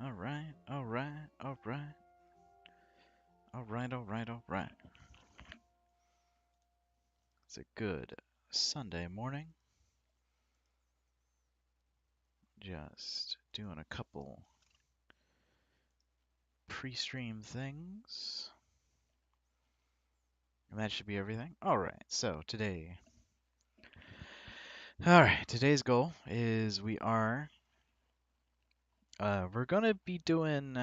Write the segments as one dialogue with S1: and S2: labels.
S1: Alright, alright, alright. Alright, alright, alright. It's a good Sunday morning. Just doing a couple pre-stream things. And that should be everything. Alright, so today. Alright, today's goal is we're gonna be doing,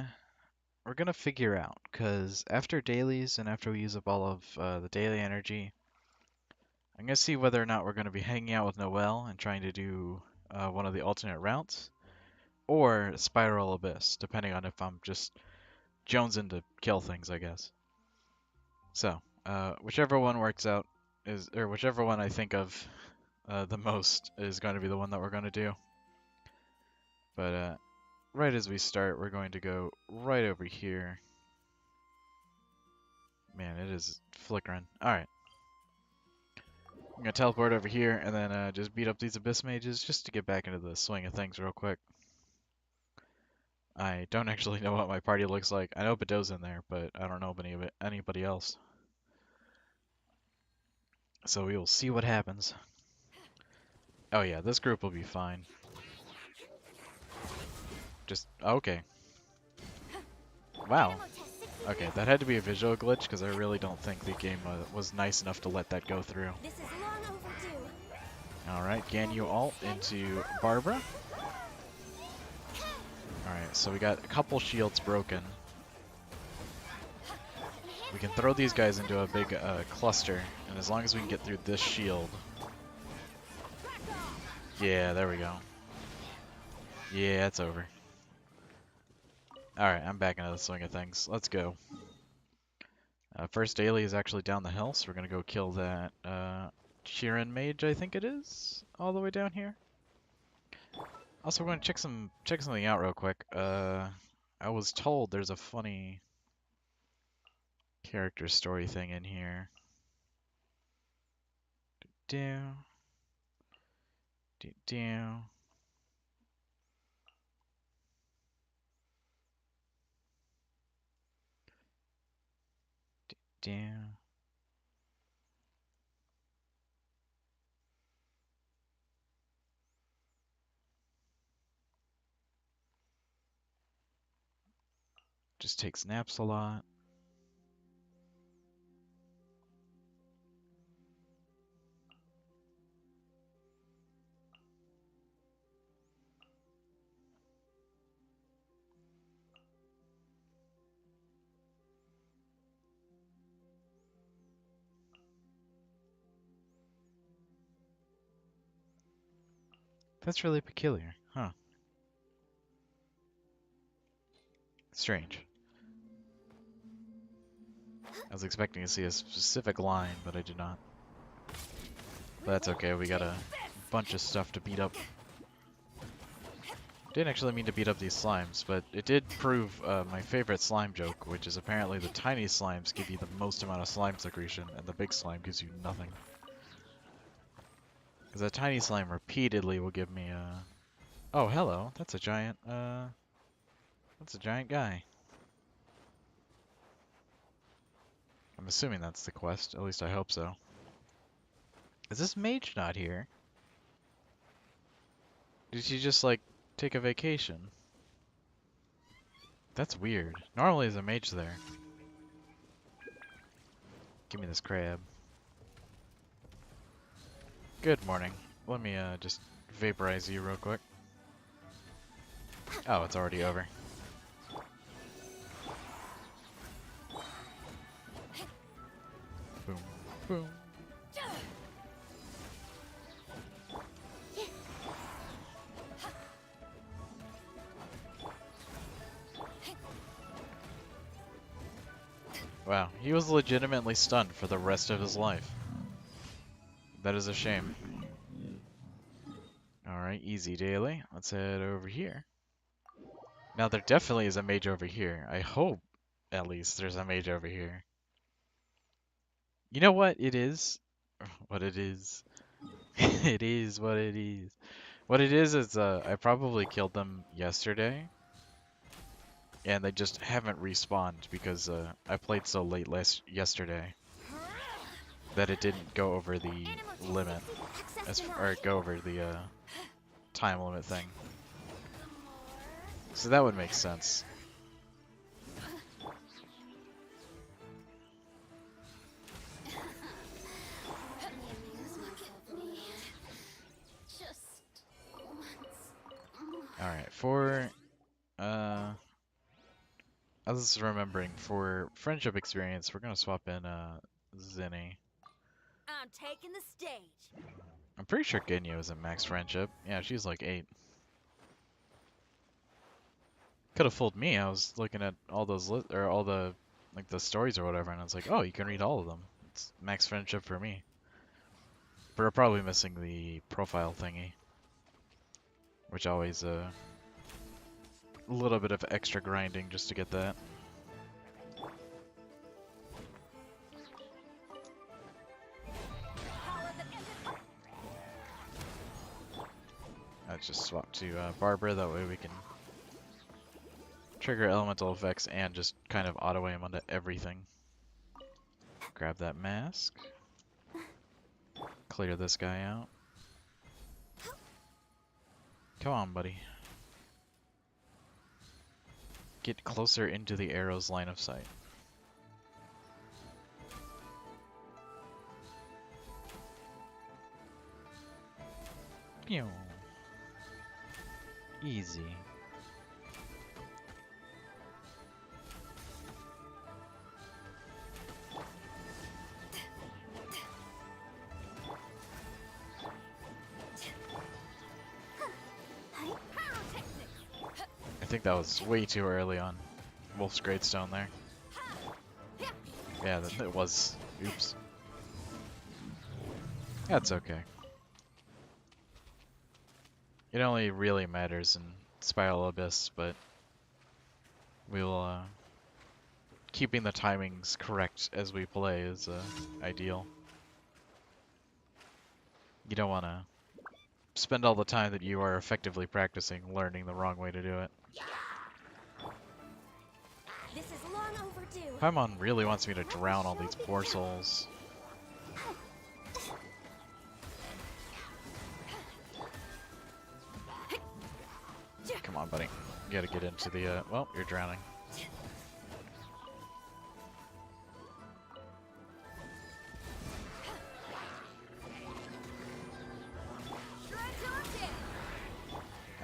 S1: we're gonna figure out, because after dailies and after we use up all of the daily energy, I'm gonna see whether or not we're gonna be hanging out with Noelle and trying to do one of the alternate routes, or Spiral Abyss, depending on if I'm just jonesing to kill things, I guess. So, whichever one works out or whichever one I think of the most is going to be the one that we're going to do. But right as we start, we're going to go right over here. Man, it is flickering. Alright. I'm going to teleport over here and then just beat up these Abyss Mages just to get back into the swing of things real quick. I don't actually know what my party looks like. I know Bado's in there, but I don't know anybody else. So we will see what happens. Oh yeah, this group will be fine. Just, okay. Wow. Okay, that had to be a visual glitch because I really don't think the game was nice enough to let that go through. Alright, Ganyu ult into Barbara. Alright, so we got a couple shields broken. We can throw these guys into a big cluster, and as long as we can get through this shield... Yeah, there we go. Yeah, it's over. Alright, I'm back into the swing of things. Let's go. First daily is actually down the hill, so we're gonna go kill that Sheeran mage, I think it is, all the way down here. Also, we're gonna check something out real quick. I was told there's a funny character story thing in here. Do do do. Do. Just takes naps a lot. That's really peculiar, huh? Strange. I was expecting to see a specific line, but I did not. But that's okay, we got a bunch of stuff to beat up. Didn't actually mean to beat up these slimes, but it did prove my favorite slime joke, which is apparently the tiny slimes give you the most amount of slime secretion, and the big slime gives you nothing. Because a tiny slime repeatedly will give me Oh, hello. That's a giant guy. I'm assuming that's the quest. At least I hope so. Is this mage not here? Did she just, like, take a vacation? That's weird. Normally there's a mage there. Give me this crab. Good morning. Let me, just vaporize you real quick. Oh, it's already over. Boom. Boom. Wow, he was legitimately stunned for the rest of his life. That is a shame. Alright, easy daily. Let's head over here. Now there definitely is a mage over here. I hope, at least, there's a mage over here. You know what it is? What it is. It is what it is. What it is I probably killed them yesterday. and they just haven't respawned because I played so late yesterday that it didn't go over the limit, or go over the time limit thing. So that would make sense. Alright, I was remembering, for friendship experience, we're gonna swap in Zinni.
S2: I'm taking the stage.
S1: I'm pretty sure Ginyu is in max friendship. Yeah, she's like 8. Could have fooled me. I was looking at all those or all the like the stories or whatever, and I was like, oh, you can read all of them. It's max friendship for me. But we're probably missing the profile thingy, which always a little bit of extra grinding just to get that. Let's just swap to Barbara, that way we can trigger elemental effects and just kind of auto aim onto everything. Grab that mask. Clear this guy out. Come on, buddy. Get closer into the arrow's line of sight. Pew. Easy. I think that was way too early on Wolf's Greatstone there. Yeah, it was. Oops. That's okay. It only really matters in Spiral Abyss, but we'll keeping the timings correct as we play is ideal. You don't want to spend all the time that you are effectively practicing learning the wrong way to do it.
S2: This is long overdue.
S1: Paimon really wants me to drown all these poor souls. Come on, buddy. You gotta get into the, well, you're drowning.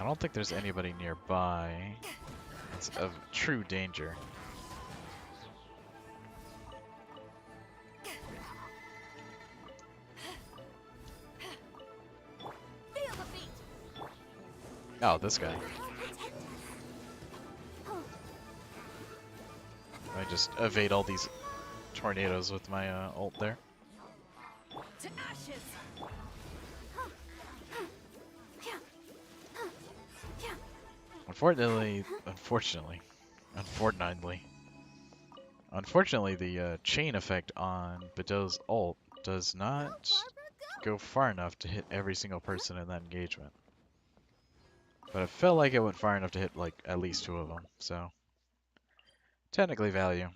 S1: I don't think there's anybody nearby. It's of true danger. Oh, this guy. I just evade all these tornadoes with my ult there.
S2: To ashes.
S1: Unfortunately, the chain effect on Bedeau's ult does not go far enough to hit every single person in that engagement. But it felt like it went far enough to hit like at least 2 of them, so technically value.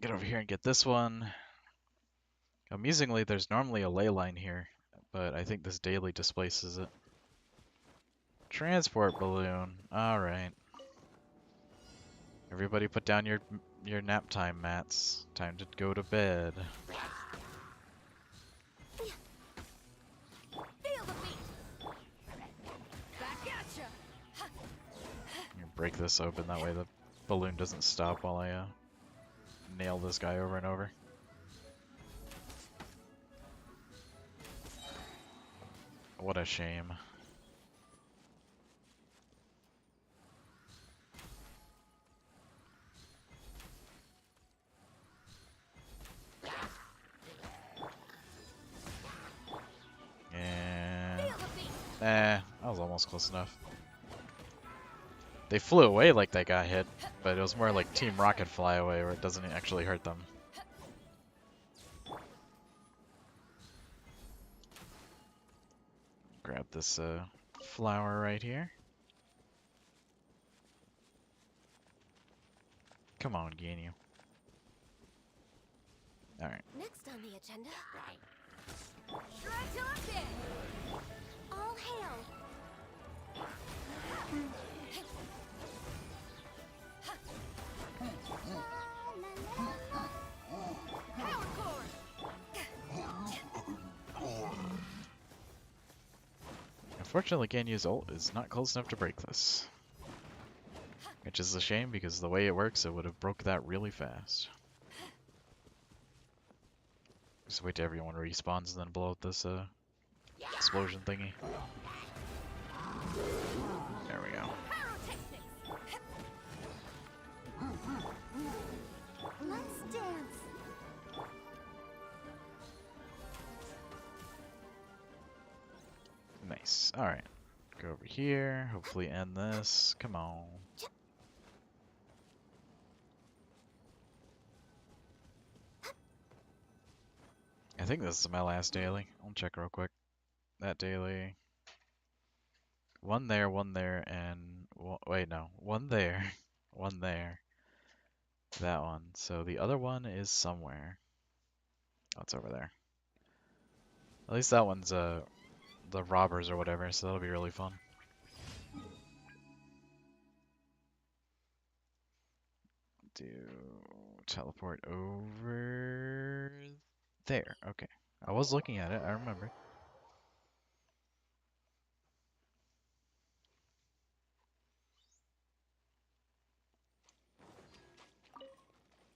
S1: Get over here and get this one. Amusingly, there's normally a ley line here, but I think this daily displaces it. Transport balloon. Alright. Everybody put down your nap time mats. Time to go to bed. Break this open, that way the balloon doesn't stop while I nail this guy over and over. What a shame. And that was almost close enough. They flew away like they got hit, but it was more like Team Rocket fly away where it doesn't actually hurt them. Grab this flower right here. Come on, Ganyu. Alright.
S2: Next on the agenda. Try till I'm dead. All hail. Power core.
S1: Unfortunately, Ganyu's ult is not close enough to break this. Which is a shame, because the way it works, it would have broke that really fast. Just wait till everyone respawns and then blow out this explosion thingy. There we go.
S2: Let's dance.
S1: Nice. Alright. Go over here. Hopefully end this. Come on. I think this is my last daily. I'll check real quick. That daily. One there, and... wait, no. One there. One there. That one. So the other one is somewhere. Oh, it's over there. At least that one's the robbers or whatever, so that'll be really fun. Do teleport over there. Okay. I was looking at it, I remember.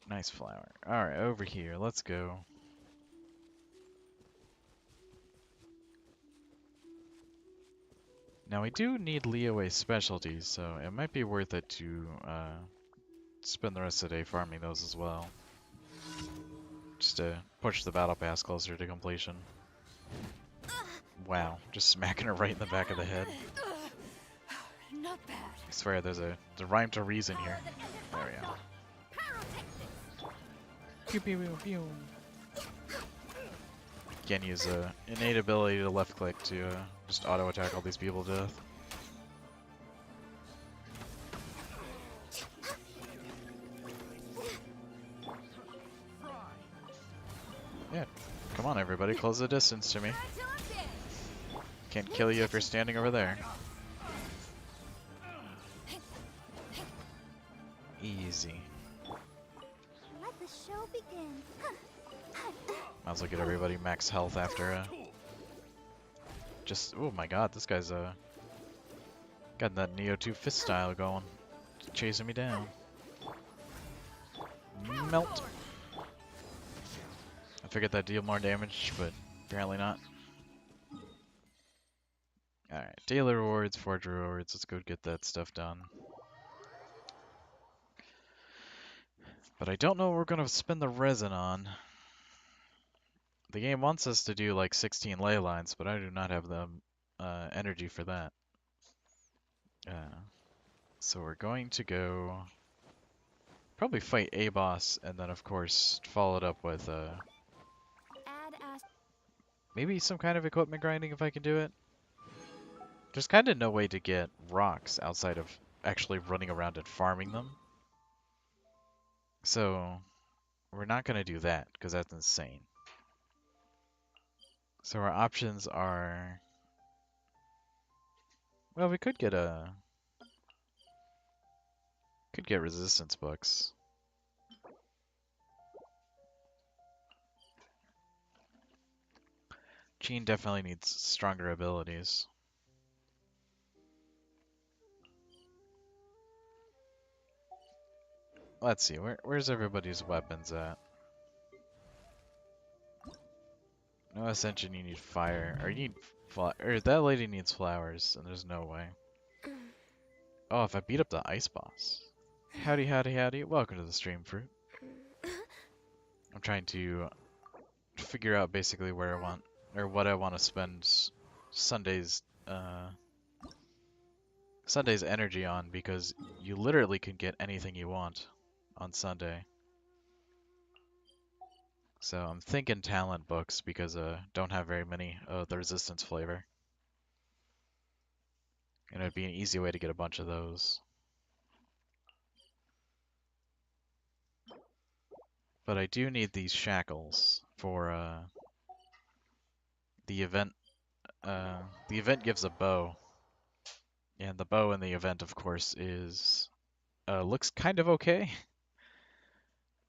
S1: Nice flower. Alright, over here. Let's go. Now we do need Leeway specialties, so it might be worth it to spend the rest of the day farming those as well. Just to push the battle pass closer to completion. Wow, just smacking her right in the back of the head.
S2: Not bad.
S1: I swear there's a rhyme to reason here. There we go. Pew pew pew pew. Again, use a innate ability to left click to just auto attack all these people to death. Yeah, come on everybody, close the distance to me. Can't kill you if you're standing over there. Easy.
S2: Let the show begin.
S1: Might as well get everybody max health after just, oh my god, this guy's got that Neo 2 fist style going. Chasing me down. Melt. I figured that'd deal more damage, but apparently not. Alright, daily rewards, forge rewards, let's go get that stuff done. But I don't know what we're gonna spend the resin on. The game wants us to do like 16 ley lines, but I do not have the energy for that. So we're going to go probably fight a boss, and then of course follow it up with maybe some kind of equipment grinding if I can do it. There's kind of no way to get rocks outside of actually running around and farming them. So we're not going to do that because that's insane. So our options are, well, we could get resistance books. Jean definitely needs stronger abilities. Let's see, where's everybody's weapons at? No Ascension, you need fire. Or you need or that lady needs flowers, and there's no way. Oh, if I beat up the ice boss. Howdy, howdy, howdy. Welcome to the stream, Fruit. I'm trying to figure out basically where I want, or what I want to spend Sunday's energy on, because you literally can get anything you want on Sunday. So I'm thinking talent books, because don't have very many of the resistance flavor. And it'd be an easy way to get a bunch of those. But I do need these shackles for the event. The event gives a bow, and the bow in the event, of course, is looks kind of okay,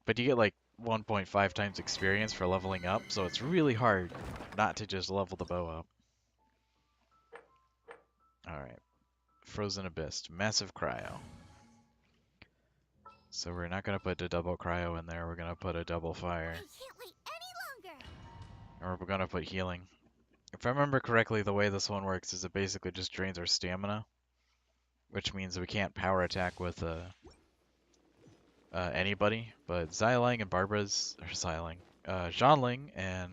S1: but you get like 1.5 times experience for leveling up, so it's really hard not to just level the bow up. All right, Frozen Abyss, massive cryo. So we're not gonna put a double cryo in there. We're gonna put a double fire,
S2: I can't wait any longer.
S1: or we're gonna put healing. If I remember correctly, the way this one works is it basically just drains our stamina, which means we can't power attack with anybody. But Xiling and Barbara's, or Xiling, Zhanling and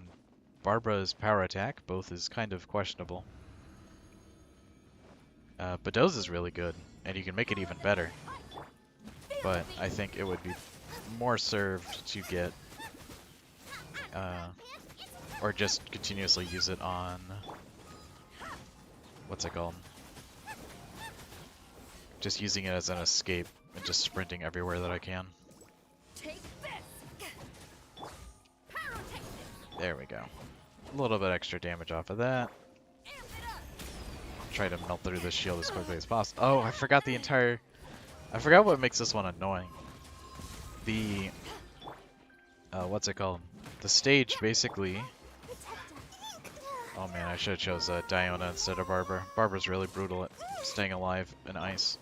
S1: Barbara's power attack both is kind of questionable. Bado's is really good, and you can make it even better. But I think it would be more served to get, or just continuously use it on, what's it called? Just using it as an escape and just sprinting everywhere that I can.
S2: Take this.
S1: There we go. A little bit extra damage off of that. Try to melt through this shield as quickly as possible. Oh, I forgot the entire... I forgot what makes this one annoying. The... what's it called? The stage, basically... Oh man, I should have chose Diona instead of Barbara. Barbara's really brutal at staying alive in ice.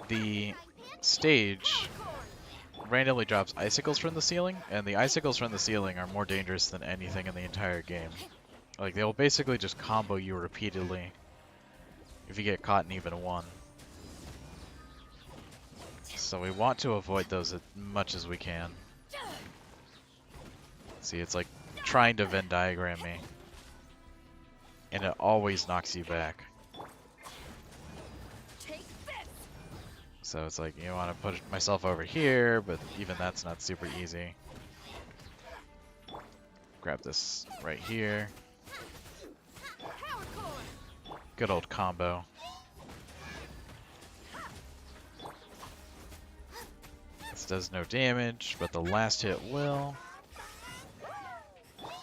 S1: The stage randomly drops icicles from the ceiling, and the icicles from the ceiling are more dangerous than anything in the entire game. Like, they'll basically just combo you repeatedly if you get caught in even one. So we want to avoid those as much as we can. See, it's like trying to Venn diagram me, and it always knocks you back. So it's like, you want to put myself over here, but even that's not super easy. Grab this right here. Good old combo. This does no damage, but the last hit will.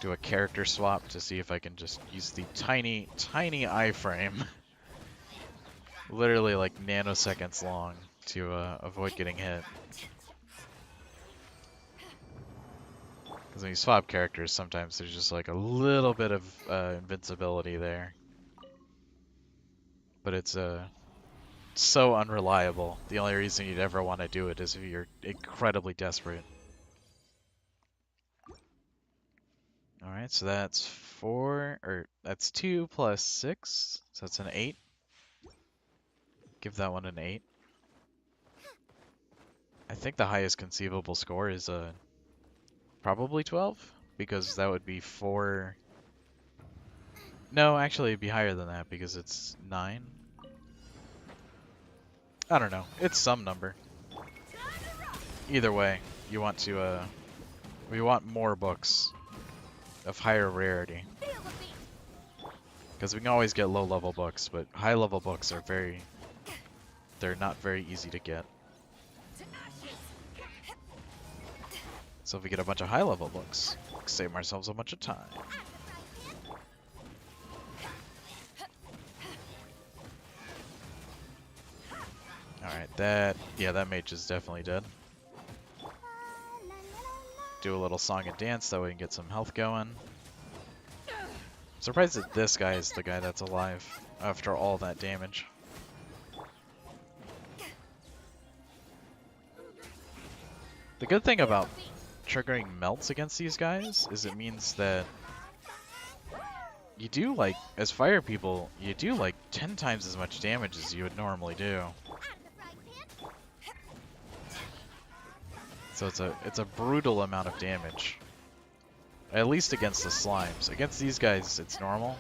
S1: Do a character swap to see if I can just use the tiny, tiny iframe. Literally like nanoseconds long to avoid getting hit. Because when you swap characters, sometimes there's just like a little bit of invincibility there. But it's so unreliable. The only reason you'd ever want to do it is if you're incredibly desperate. Alright, so that's 4, or that's 2 plus 6, so that's an 8. Give that one an 8. I think the highest conceivable score is probably 12, because that would be 4... No, actually it'd be higher than that because it's 9. I don't know, it's some number. Either way, you want to, we want more books of higher rarity. Because we can always get low-level books, but high-level books are they're not very easy to get. So if we get a bunch of high-level books, save ourselves a bunch of time. Alright, that mage is definitely dead. Do a little song and dance so we can get some health going. Surprised that this guy is the guy that's alive after all that damage. The good thing about triggering melts against these guys is it means that you do, like, as fire people, you do like 10 times as much damage as you would normally do. So it's a brutal amount of damage. At least against the slimes. Against these guys, it's normal.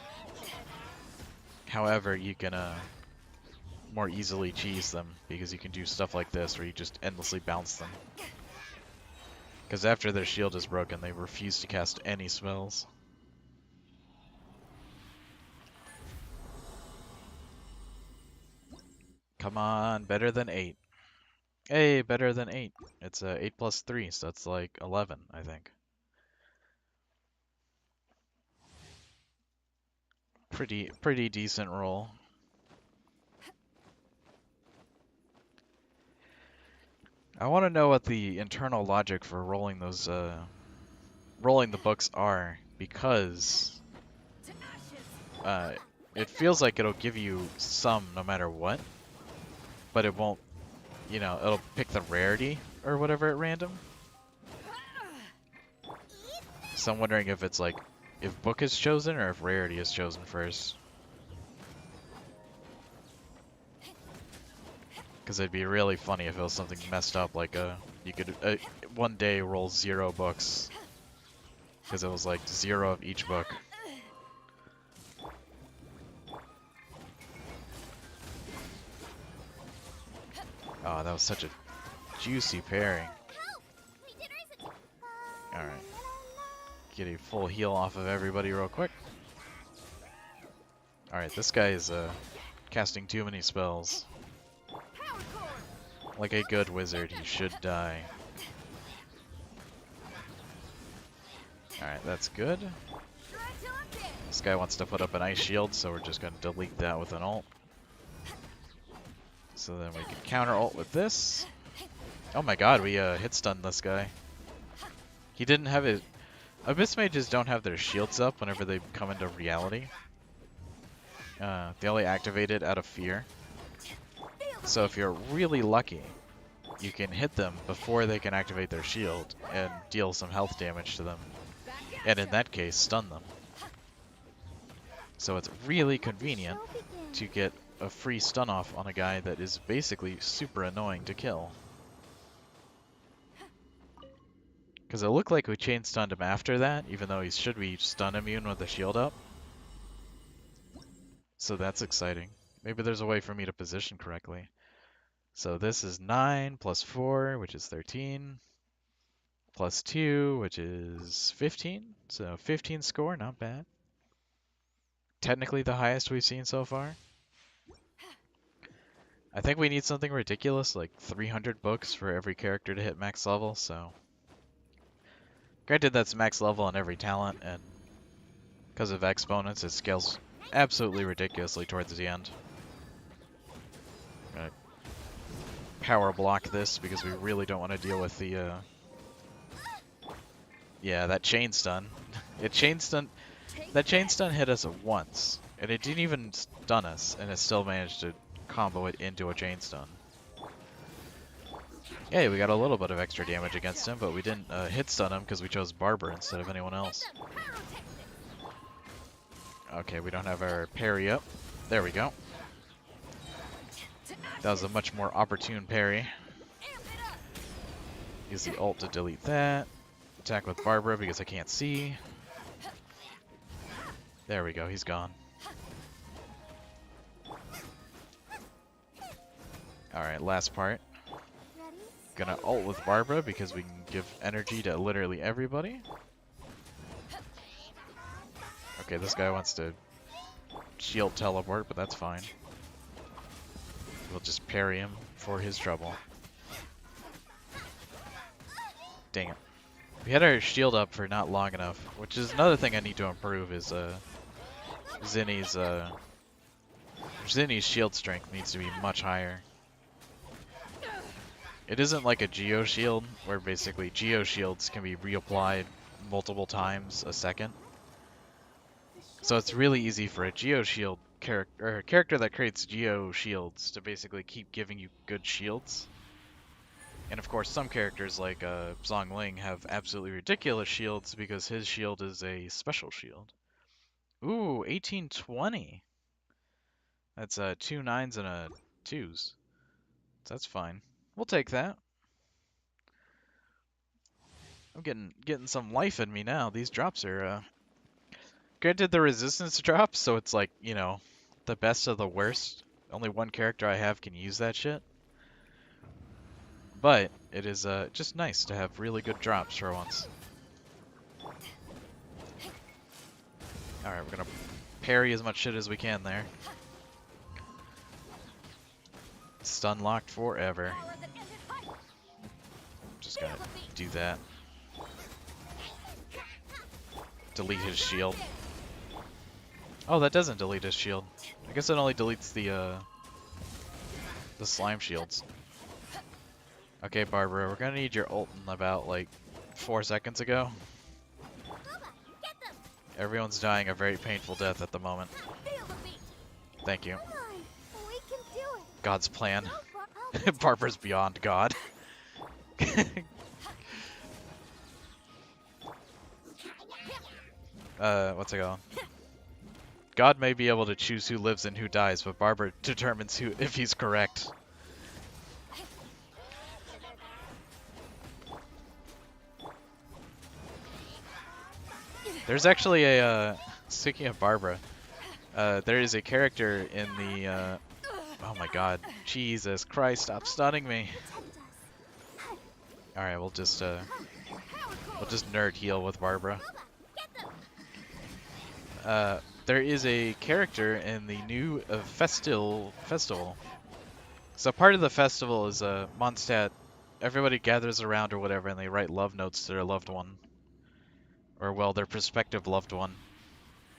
S1: However, you can more easily cheese them because you can do stuff like this where you just endlessly bounce them. Because after their shield is broken, they refuse to cast any spells. Come on, better than 8. Hey, better than 8. It's 8 plus 3, so that's like 11, I think. Pretty decent roll. I want to know what the internal logic for rolling those rolling the books are, because
S2: To ashes.
S1: uh it feels like it'll give you some no matter what, but it won't, it'll pick the rarity or whatever at random. So I'm wondering if it's like if book is chosen or if rarity is chosen first. Because it'd be really funny if it was something messed up, like you could one day roll 0 books, because it was like 0 of each book. Oh, that was such a juicy pairing.
S2: Help! My dinner isn't.
S1: Alright. Get a full heal off of everybody real quick. Alright, this guy is casting too many spells.
S2: Power core.
S1: Like a good wizard, he should die. Alright, that's good.
S2: Try till I'm dead.
S1: This guy wants to put up an ice shield, so we're just going to delete that with an ult. So then we can counter ult with this. Oh my god, we hit stun this guy. He didn't have it. Abyss mages don't have their shields up whenever they come into reality. They only activate it out of fear. So if you're really lucky, you can hit them before they can activate their shield and deal some health damage to them. And in that case, stun them. So it's really convenient to get a free stun off on a guy that is basically super annoying to kill. Because it looked like we chain stunned him after that, even though he should be stun immune with the shield up. So that's exciting. Maybe there's a way for me to position correctly. So this is 9 plus 4, which is 13, plus 2, which is 15. So 15 score, not bad. Technically the highest we've seen so far. I think we need something ridiculous, like 300 books for every character to hit max level, so... Granted, that's max level on every talent, and because of exponents, it scales absolutely ridiculously towards the end. I'm gonna power block this because we really don't want to deal with the, yeah, that chain stun. That chain stun hit us once, and it didn't even stun us, and it still managed to combo it into a chain stun. Yeah, we got a little bit of extra damage against him, but we didn't hit stun him because we chose Barber instead of anyone else. Okay, we don't have our parry up. There we go. That was a much more opportune parry. Use the ult to delete that. Attack with Barbara because I can't see. There we go, he's gone. Alright, last part. Gonna ult with Barbara because we can give energy to literally everybody. Okay, this guy wants to shield teleport, but that's fine. We'll just parry him for his trouble. Dang it. We had our shield up for not long enough, which is another thing I need to improve is Zinni's shield strength needs to be much higher. It isn't like a Geo shield, where basically Geo shields can be reapplied multiple times a second. So it's really easy for a Geo shield character, or a character that creates Geo shields, to basically keep giving you good shields. And of course, some characters like Zhongling have absolutely ridiculous shields because his shield is a special shield. Ooh, 1820. That's 2 9s and a 2s. So that's fine. We'll take that. I'm getting some life in me now. These drops are granted the resistance drops, so it's like, the best of the worst. Only one character I have can use that shit. But it is just nice to have really good drops for once. Alright, we're gonna parry as much shit as we can there. Stun locked forever. Just gotta do that. Delete his shield. Oh, that doesn't delete his shield. I guess it only deletes the slime shields. Okay, Barbara, we're gonna need your ult in about like 4 seconds ago. Everyone's dying a very painful death at the moment. Thank you. God's plan. Barbara's beyond God. What's it called? God may be able to choose who lives and who dies, but Barbara determines who if he's correct. There's actually a, speaking of Barbara, there is a character in the, oh my god, Jesus Christ, stop stunning me. Alright, we'll just nerd heal with Barbara. There is a character in the new festival. So part of the festival is Mondstadt. Everybody gathers around or whatever, and they write love notes to their loved one, or well, their prospective loved one.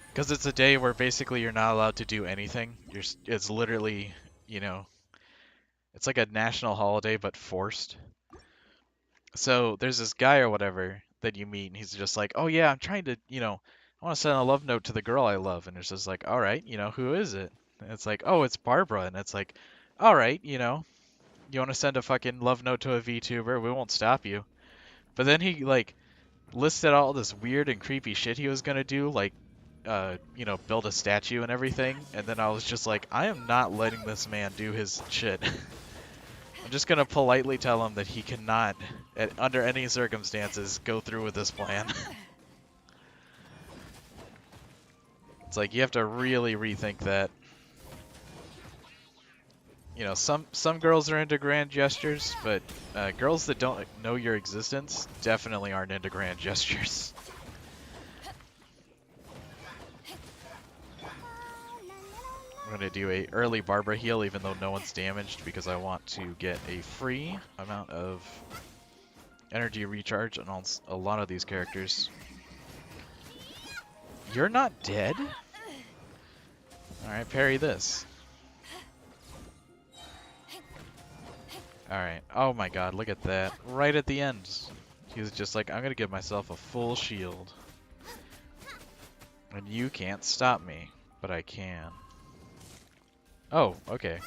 S1: Because it's a day where basically you're not allowed to do anything. It's literally, you know, it's like a national holiday but forced. So there's this guy or whatever that you meet, and he's just like, oh yeah, I'm trying to, I want to send a love note to the girl I love. And it's just like, all right, who is it? And it's like, oh, it's Barbara. And it's like, all right, you want to send a fucking love note to a VTuber? We won't stop you. But then he like listed all this weird and creepy shit he was gonna do, like, build a statue and everything. And then I was just like, I am not letting this man do his shit. I'm just gonna politely tell him that he cannot, under any circumstances, go through with this plan. It's like you have to really rethink that. Some girls are into grand gestures, but girls that don't know your existence definitely aren't into grand gestures. I'm gonna do a early Barbara heal even though no one's damaged because I want to get a free amount of energy recharge on a lot of these characters. You're not dead? Alright, parry this. Alright. Oh my god, look at that. Right at the end. He was just like, I'm gonna give myself a full shield. And you can't stop me, but I can. Oh, okay.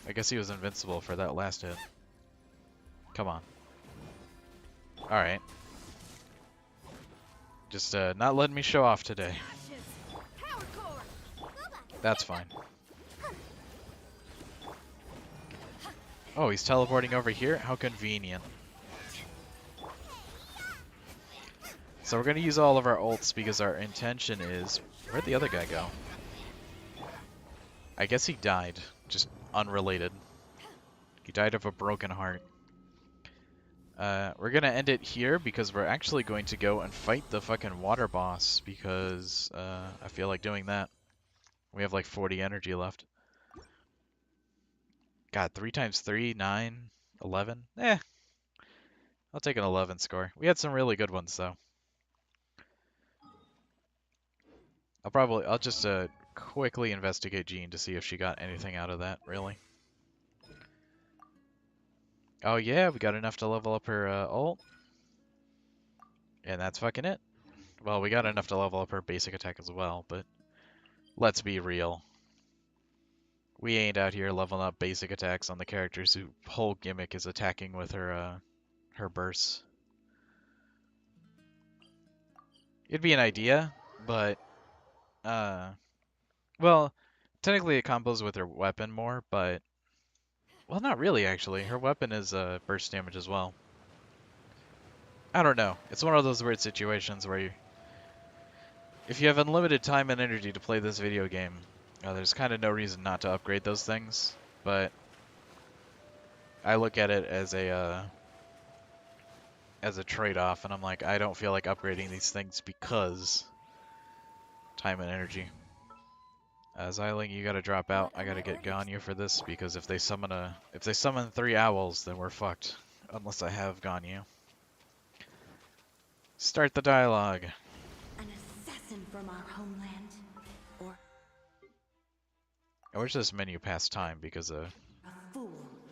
S1: I guess he was invincible for that last hit. Come on. Alright. Just not letting me show off today. That's fine. Oh, he's teleporting over here? How convenient. So we're going to use all of our ults because our intention is... Where'd the other guy go? I guess he died. Just unrelated. He died of a broken heart. We're going to end it here because we're actually going to go and fight the fucking water boss because I feel like doing that. We have like 40 energy left. God, 3 times 3, 9, 11? Eh. I'll take an 11 score. We had some really good ones, though. I'll just quickly investigate Jean to see if she got anything out of that, really. Oh yeah, we got enough to level up her ult. And that's fucking it. Well, we got enough to level up her basic attack as well, but let's be real. We ain't out here leveling up basic attacks on the characters whose whole gimmick is attacking with her bursts. It'd be an idea, but well, technically it combos with her weapon more, but well, not really actually. Her weapon is burst damage as well. I don't know. It's one of those weird situations where if you have unlimited time and energy to play this video game, there's kind of no reason not to upgrade those things. But I look at it as a trade-off, and I'm like, I don't feel like upgrading these things because time and energy. Xiling, you gotta drop out. I gotta get Ganyu for this because if they summon 3 owls, then we're fucked. Unless I have Ganyu. Start the dialogue.
S2: An assassin from our homeland, or
S1: I wish this menu passed time because
S2: a fool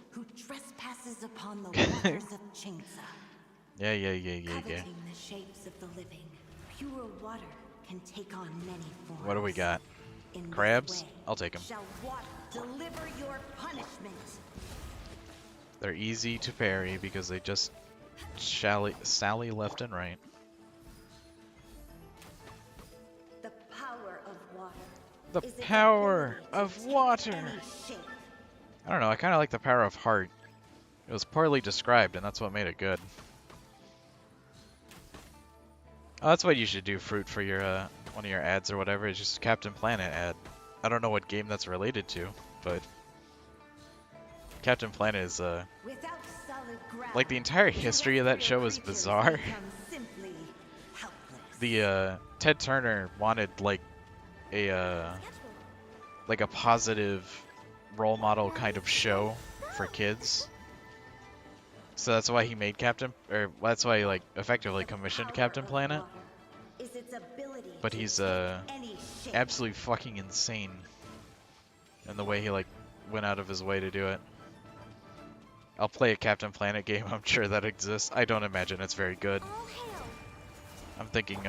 S2: who trespasses upon the
S1: yeah,
S2: waters of Chingsa,
S1: yeah.
S2: coveting the shapes of the living. Pure water can take on many forms.
S1: What do we got?
S2: In this
S1: Crabs?
S2: way,
S1: I'll take them.
S2: shall water deliver your punishment.
S1: They're easy to parry because they just sally left and right.
S2: The power of water.
S1: The
S2: is its
S1: power
S2: ability
S1: of
S2: to take
S1: water.
S2: any shape.
S1: I don't know. I kind of like the power of heart. It was poorly described, and that's what made it good. Oh, that's what you should do, Fruit, for your one of your ads or whatever. It's just Captain Planet ad. I don't know what game that's related to, but Captain Planet is
S2: Without solid ground,
S1: like the entire history of that show is
S2: terrestrial
S1: bizarre.
S2: creatures become simply helpless.
S1: The Ted Turner wanted a like a positive role model kind of show for kids. So that's why he made that's why he like effectively commissioned Captain Planet.
S2: Is its ability
S1: But
S2: to
S1: he's
S2: take any shape.
S1: absolutely fucking insane in the way he like went out of his way to do it. I'll play a Captain Planet game, I'm sure that exists. I don't imagine it's very good.
S2: All hail.
S1: I'm thinking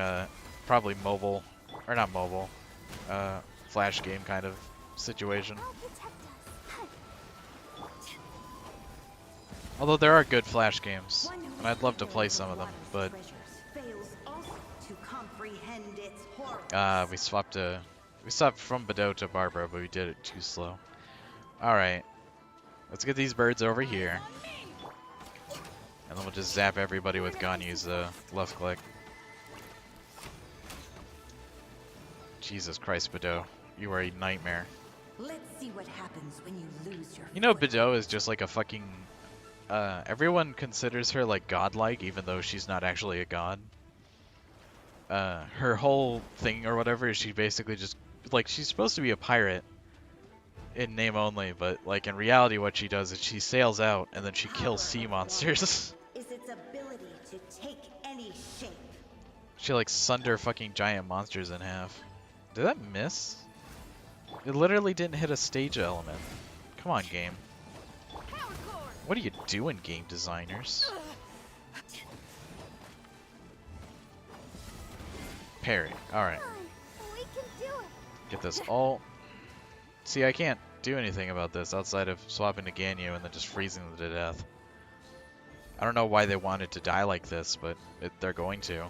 S1: probably mobile, or not mobile, flash game kind of situation.
S2: I'll protect us.
S1: Although there are good flash games,
S2: One who
S1: and I'd love to
S2: fears
S1: play
S2: the
S1: some of them,
S2: water's
S1: but
S2: treasures fails also to comprehend its horror.
S1: we swapped from Badeau to Barbara, but we did it too slow. Alright, let's get these birds over here. And then we'll just zap everybody with Ganyu's left click. Jesus Christ, Badeau. You are a nightmare.
S2: Let's see what happens when you lose your
S1: You know,
S2: foot.
S1: Badeau is just like a fucking... everyone considers her like godlike, even though she's not actually a god. Her whole thing or whatever is she basically just... Like, she's supposed to be a pirate in name only, but like in reality what she does is she sails out and then she kills sea monsters.
S2: Is its ability to take any shape.
S1: She like sunder fucking giant monsters in half. Did that miss? It literally didn't hit a stage element. Come on, game. What are you doing, game designers? Parry. Alright.
S2: We can do it.
S1: Get this all... See, I can't do anything about this outside of swapping to Ganyu and then just freezing them to death. I don't know why they wanted to die like this, but they're going to.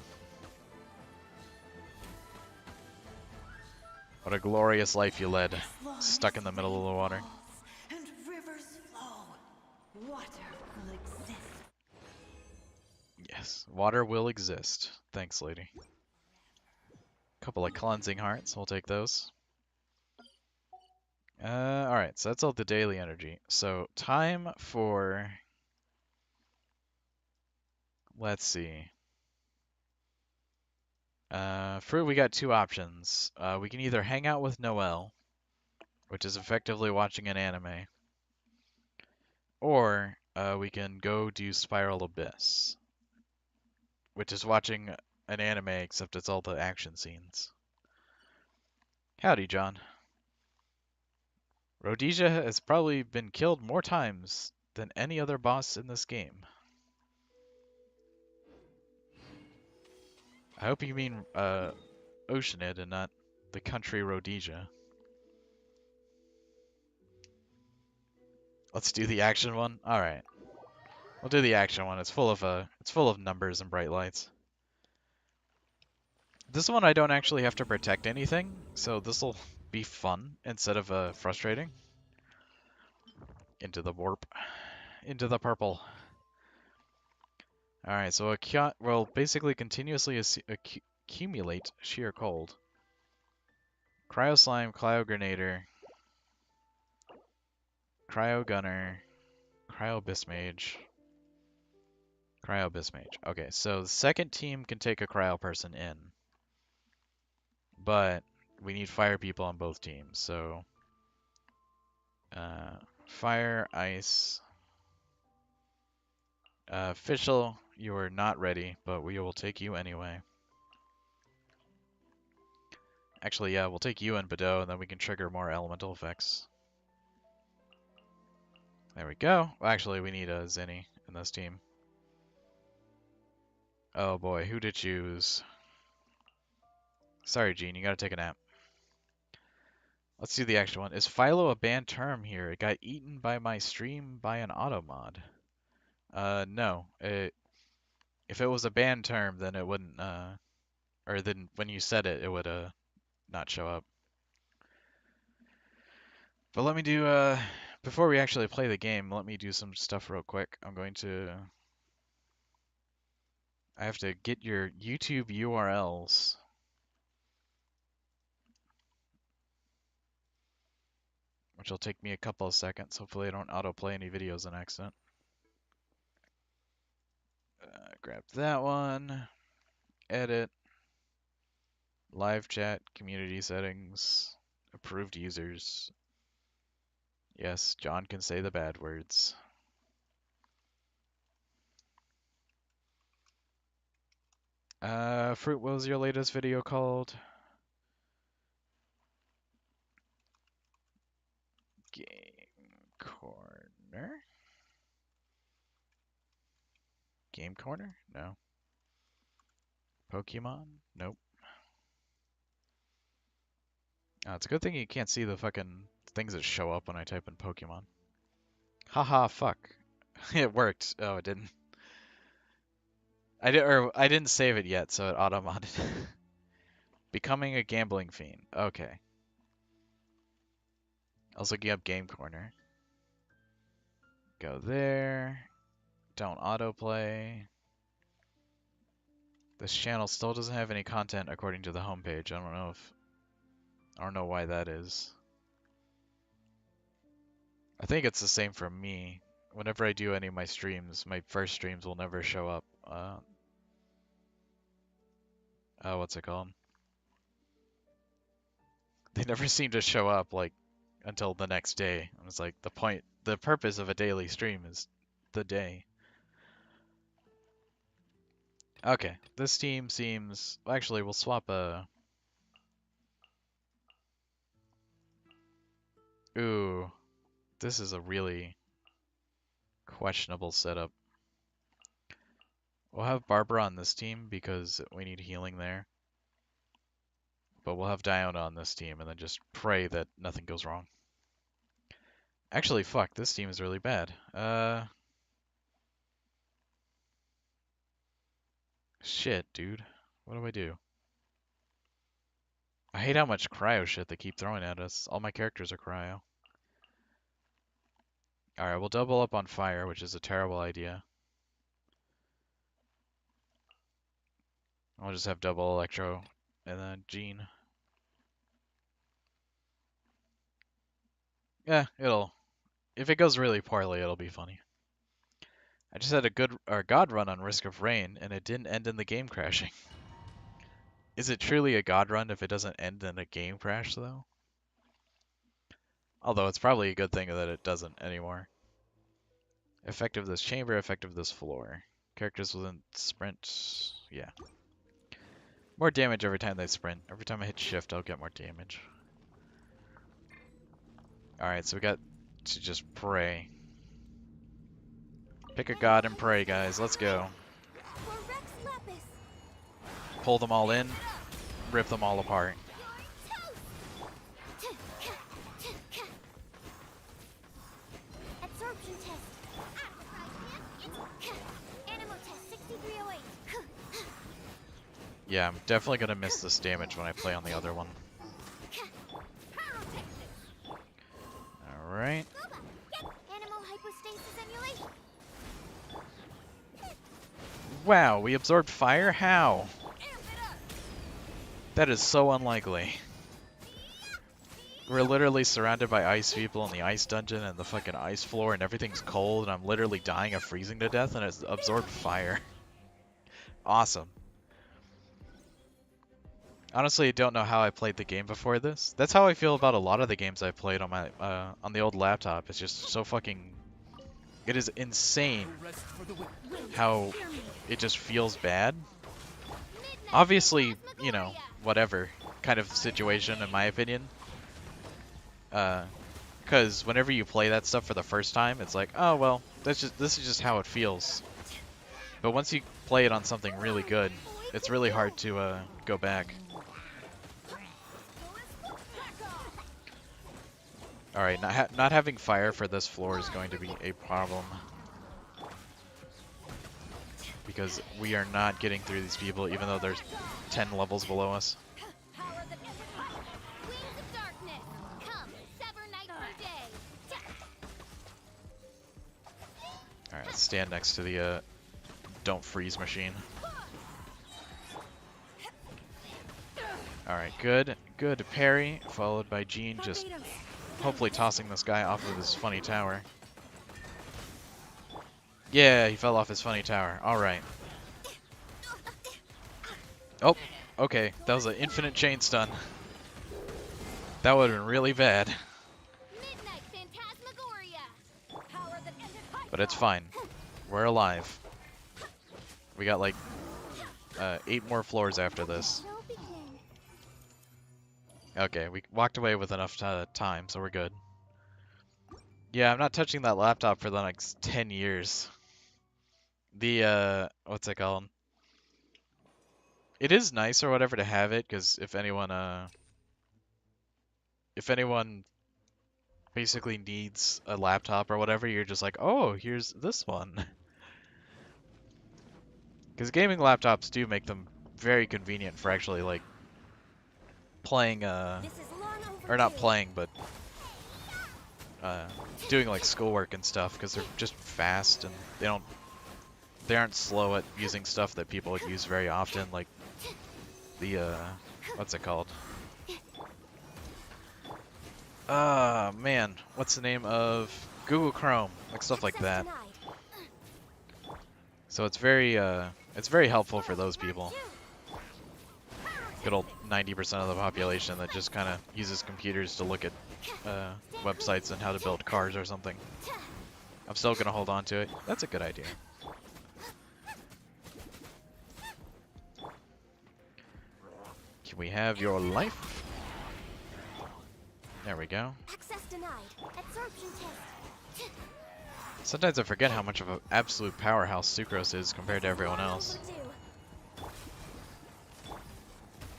S1: What a glorious life you led, stuck in the middle of the water.
S2: And rivers flow. Water will exist.
S1: Yes, water will exist. Thanks, lady. Couple of cleansing hearts, we'll take those. Alright, so that's all the daily energy. So, time for... Let's see. For we got two options. We can either hang out with Noelle, which is effectively watching an anime, or we can go do Spiral Abyss, which is watching an anime except it's all the action scenes. Howdy, John. Rhodesia has probably been killed more times than any other boss in this game. I hope you mean Oceanid and not the country Rhodesia. Let's do the action one. All right, we'll do the action one. It's full of numbers and bright lights. This one I don't actually have to protect anything, so this will be fun instead of frustrating. Into the warp, into the purple. All right, so we'll basically continuously accumulate sheer cold. Cryo slime, cryo grenader, cryo gunner, cryo bismage, cryo bismage. Okay, so the second team can take a cryo person in, but we need fire people on both teams. So fire, ice, Fischl, You are not ready, but we will take you anyway. Actually, yeah, we'll take you and Bedeau, and then we can trigger more elemental effects. There we go. Well, actually, we need a Zinni in this team. Oh boy, who to choose? Sorry, Gene, you gotta take a nap. Let's do the actual one. Is Philo a banned term here? It got eaten by my stream by an auto mod. No. If it was a banned term, then it wouldn't, or then when you said it, it would, not show up. But let me do, before we actually play the game, let me do some stuff real quick. I have to get your YouTube URLs, which will take me a couple of seconds. Hopefully I don't autoplay any videos on accident. Grab that one, edit, live chat, community settings, approved users. Yes, John can say the bad words. Fruit, what was your latest video called? Game Corner? Game Corner? No. Pokemon? Nope. Oh, it's a good thing you can't see the fucking things that show up when I type in Pokemon. Haha, fuck. It worked. Oh, it didn't. I didn't save it yet, so it auto-modded. Becoming a gambling fiend. Okay. I was looking up Game Corner. Go there. Don't autoplay. This channel still doesn't have any content according to the homepage. I don't know why that is. I think it's the same for me. Whenever I do any of my streams, my first streams will never show up. What's it called? They never seem to show up like until the next day. And it's like the purpose of a daily stream is the day. Okay, this team seems. Well, actually, we'll swap a. Ooh, this is a really questionable setup. We'll have Barbara on this team because we need healing there. But we'll have Diona on this team and then just pray that nothing goes wrong. Actually, fuck, this team is really bad. Shit, dude. What do I do? I hate how much cryo shit they keep throwing at us. All my characters are cryo. Alright, we'll double up on fire, which is a terrible idea. I'll just have double electro and then Gene. Yeah, if it goes really poorly, it'll be funny. I just had a good or god run on Risk of Rain, and it didn't end in the game crashing. Is it truly a god run if it doesn't end in a game crash, though? Although it's probably a good thing that it doesn't anymore. Effective this chamber, effective this floor. Characters within sprint, yeah. More damage every time they sprint. Every time I hit shift, I'll get more damage. Alright, so we got to just pray. Pick a god and pray, guys. Let's go. Pull them all in, rip them all apart. Yeah, I'm definitely gonna miss this damage when I play on the other one. Alright. Wow, we absorbed fire? How? That is so unlikely. We're literally surrounded by ice people in the ice dungeon and the fucking ice floor and everything's cold and I'm literally dying of freezing to death and it's absorbed fire. Awesome. Honestly, I don't know how I played the game before this. That's how I feel about a lot of the games I played on my on the old laptop. It's just so fucking It is insane
S3: No rest for the wicked.
S1: how it just feels bad.
S2: Midnight
S1: Obviously, you know,
S2: Phantasmagoria.
S1: whatever kind of situation, in my opinion. Because whenever you play that stuff for the first time, it's like, oh well, this is just how it feels. But once you play it on something really good, it's really hard to go back. All right, not having fire for this floor is going to be a problem because we are not getting through these people, even though there's 10 levels below us.
S2: Power the Wings of darkness. Come, sever night from day.
S1: All right, let's stand next to the don't freeze machine. All right, good parry, followed by Jean just hopefully tossing this guy off of his funny tower. Yeah, he fell off his funny tower. All right. Oh, okay. That was an infinite chain stun. That would have been really bad.
S2: Midnight Phantasmagoria. Power the
S1: But it's fine. We're alive. We got like 8 more floors after this.
S2: Shall begin.
S1: Okay, we walked away with enough time, so we're good. Yeah, I'm not touching that laptop for the next 10 years. The, what's it called? It is nice or whatever to have it, because if anyone basically needs a laptop or whatever, you're just like, oh, here's this one. Because gaming laptops do make them very convenient for actually, like, playing,
S2: This is long
S1: or not
S2: overdue.
S1: playing, but doing like schoolwork and stuff, because they're just fast and they aren't slow at using stuff that people would use very often, like the what's it called? Man, what's the name of Google Chrome, like stuff like
S2: Access
S1: that.
S2: denied.
S1: So it's very helpful for those people. Good old 90% of the population that just kind of uses computers to look at websites and how to build cars or something. I'm still gonna hold on to it. That's a good idea. Can we have your life? There we go.
S2: Access denied. Absorption test.
S1: Sometimes I forget how much of an absolute powerhouse Sucrose is compared to everyone else.
S2: Overdue.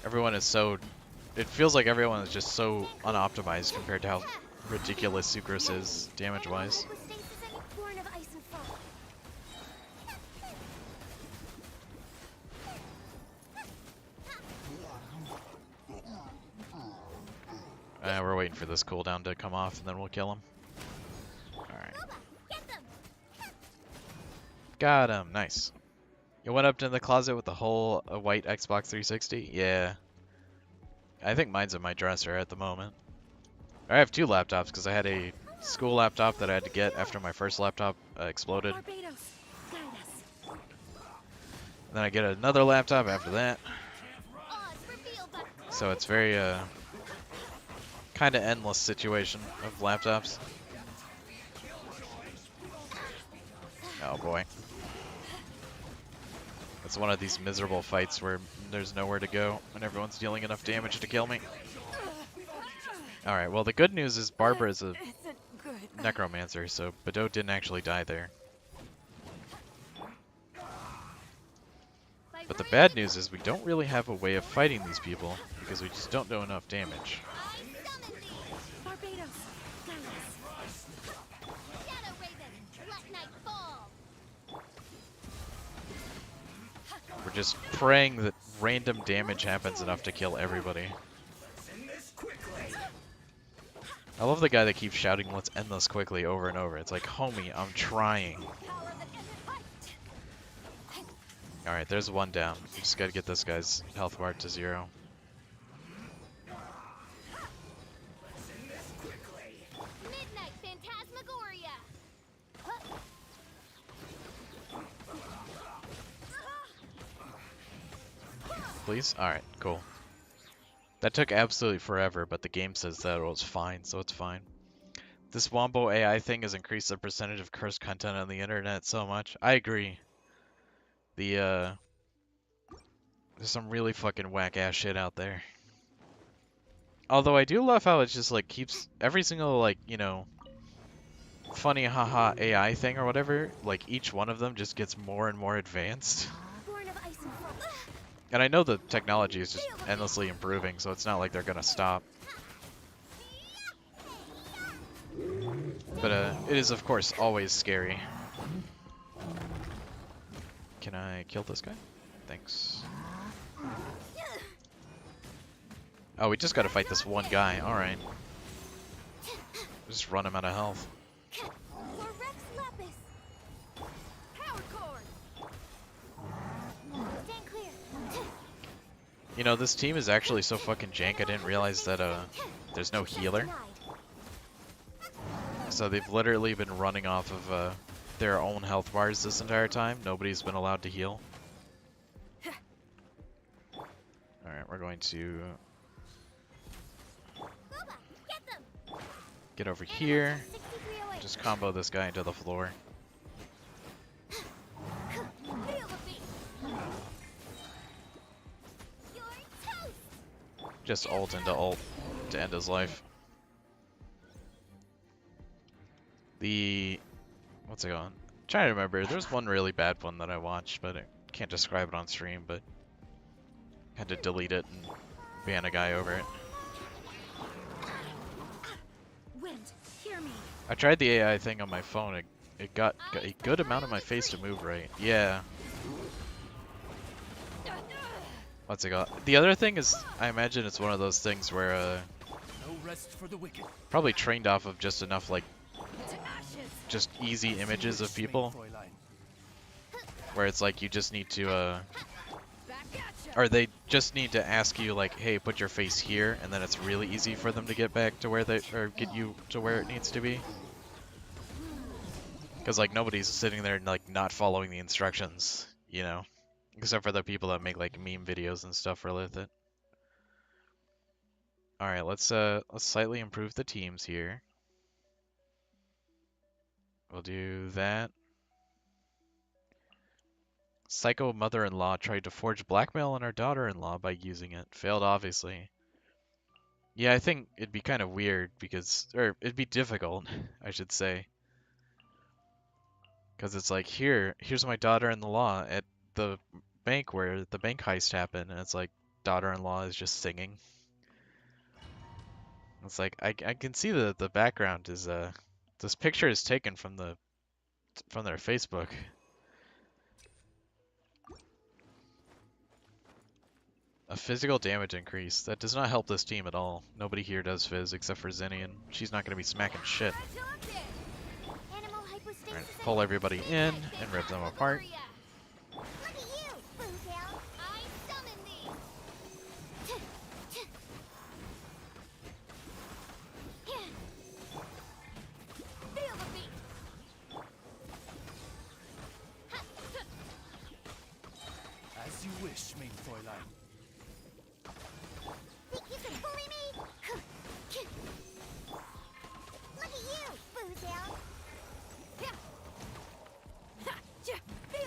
S1: Everyone is so... It feels like everyone is just so unoptimized compared to how ridiculous Sucrose is damage-wise.
S2: Born of ice and frost.
S1: We're waiting for this cooldown to come off and then we'll kill him. Alright.
S2: Get them.
S1: Got him. Nice. You went up in the closet with the whole white Xbox 360? Yeah. I think mine's in my dresser at the moment. I have 2 laptops because I had a school laptop that I had to get after my first laptop exploded.
S2: Barbados. Guide us.
S1: And then I get another laptop after that.
S2: Oz revealed by
S1: So it's very kind of endless situation of laptops. Oh boy. It's one of these miserable fights where there's nowhere to go and everyone's dealing enough damage to kill me. Alright, well the good news is Barbara is a necromancer, so Badot didn't actually die there. But the bad news is we don't really have a way of fighting these people because we just don't do enough damage.
S2: Barbados. Guide us. Shadow Raven. Let night fall.
S1: We're just praying that random damage happens enough to kill everybody. I love the guy that keeps shouting, "Let's end this quickly," over and over. It's like, homie, I'm trying. Alright, there's one down. We just gotta get this guy's health bar to 0.
S2: Midnight Phantasmagoria.
S1: Please? Alright, cool. That took absolutely forever, but the game says that it was fine, so it's fine. This Wombo AI thing has increased the percentage of cursed content on the internet so much. I agree. There's some really fucking whack ass shit out there. Although I do love how it just like keeps every single like, you know, funny haha AI thing or whatever, like each one of them just gets more and more advanced.
S2: Born of ice and frost.
S1: And I know the technology is just endlessly improving, so it's not like they're gonna stop. But it is of course always scary. Can I kill this guy? Thanks. Oh, we just gotta fight this one guy. Alright. Just run him out of health.
S2: For Rex Lapis. Power cord. Stand clear.
S1: You know, this team is actually so fucking jank, I didn't realize that there's no healer. So they've literally been running off of their own health bars this entire time. Nobody's been allowed to heal. Alright, we're going to get over here. Just combo this guy into the floor. Just ult into ult to end his life. What's it going? Trying to remember. There's one really bad one that I watched, but I can't describe it on stream, but had to delete it and ban a guy over it.
S2: Wind, hear me.
S1: I tried the AI thing on my phone. It got a good amount of my face to move right. Yeah. What's it got? The other thing is, I imagine it's one of those things where
S3: No rest for the wicked.
S1: probably trained off of just enough like just easy images of people, where it's like you just need to or they just need to ask you like, hey, put your face here, and then it's really easy for them to get back to where or get you to where it needs to be. Because like nobody's sitting there like not following the instructions, you know, except for the people that make like meme videos and stuff with it. All right, let's slightly improve the teams here. We'll do that. Psycho mother-in-law tried to forge blackmail on her daughter-in-law by using it. Failed, obviously. Yeah, I think it'd be kind of weird because, or it'd be difficult, I should say. Because it's like, here's my daughter-in-law at the bank where the bank heist happened, and it's like, daughter-in-law is just singing. It's like, I can see the background is, this picture is taken from their Facebook. A physical damage increase. That does not help this team at all. Nobody here does fizz except for Zinni, and she's not going to be smacking shit. Alright, pull everybody in and rip them apart.
S3: As you wish, main Fräulein.
S2: Think you can bully me? Look at you, Boozel.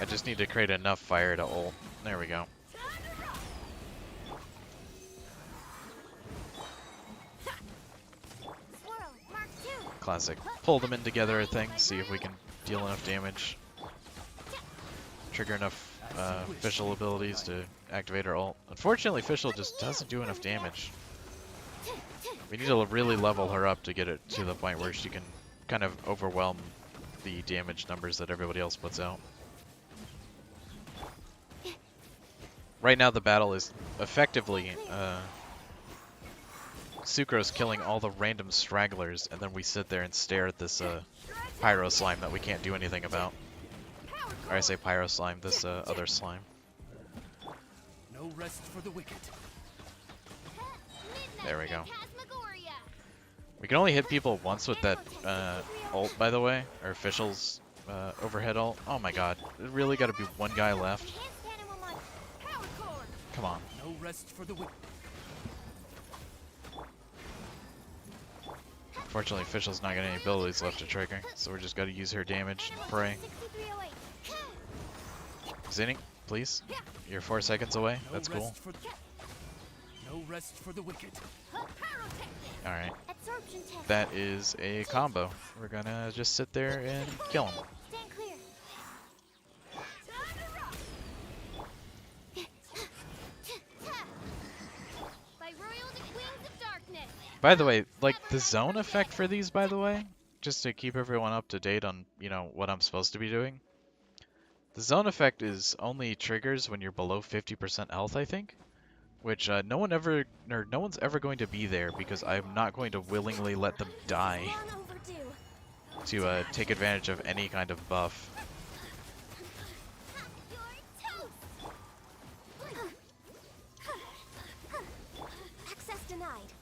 S1: I just need to create enough fire to ult. There we go. Classic. Pull them in together thing, see if we can deal enough damage. Trigger enough Fischl abilities to activate our ult. Unfortunately, Fischl just doesn't do enough damage. We need to really level her up to get it to the point where she can kind of overwhelm the damage numbers that everybody else puts out. Right now the battle is effectively Sucrose killing all the random stragglers, and then we sit there and stare at this pyro slime that we can't do anything about. Or I say pyro slime, this other slime.
S3: No rest for the wicked.
S1: There we go. We can only hit people once with that ult, by the way, or Fischl's overhead ult. Oh my god, there really got to be one guy left. Come on.
S3: No rest for the wicked.
S1: Unfortunately, Official's not got any abilities left to trigger, so we're just gotta use her damage and pray.
S2: 6308.
S1: Zinni, please. You're 4 seconds away.
S3: No
S1: That's cool.
S3: rest for no rest for the wicked.
S1: Alright.
S2: Absorption test.
S1: That is a combo. We're gonna just sit there and kill him.
S2: Stand clear. By royal wings of darkness.
S1: By the way, like the zone effect for these, by the way, just to keep everyone up to date on, you know, what I'm supposed to be doing. The zone effect is only triggers when you're below 50% health, I think. Which no one's ever going to be there because I'm not going to willingly let them die
S2: Long overdue.
S1: to take advantage of any kind of buff.
S2: You're toast. Access denied.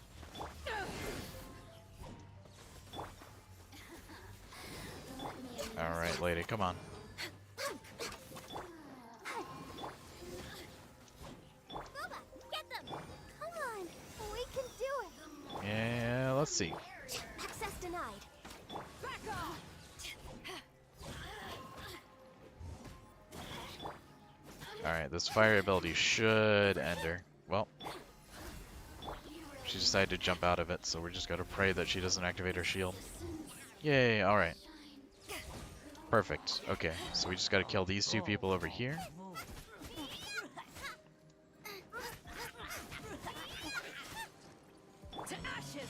S1: Alright, lady, come on.
S2: Boba, get them. Come on. We can do it.
S1: Yeah, let's see.
S2: Access denied. Back off.
S1: Alright, this fire ability should end her. Well, she decided to jump out of it, so we're just gotta pray that she doesn't activate her shield. Yay, alright. Perfect. Okay, so we just gotta kill these two people over here.
S2: To ashes.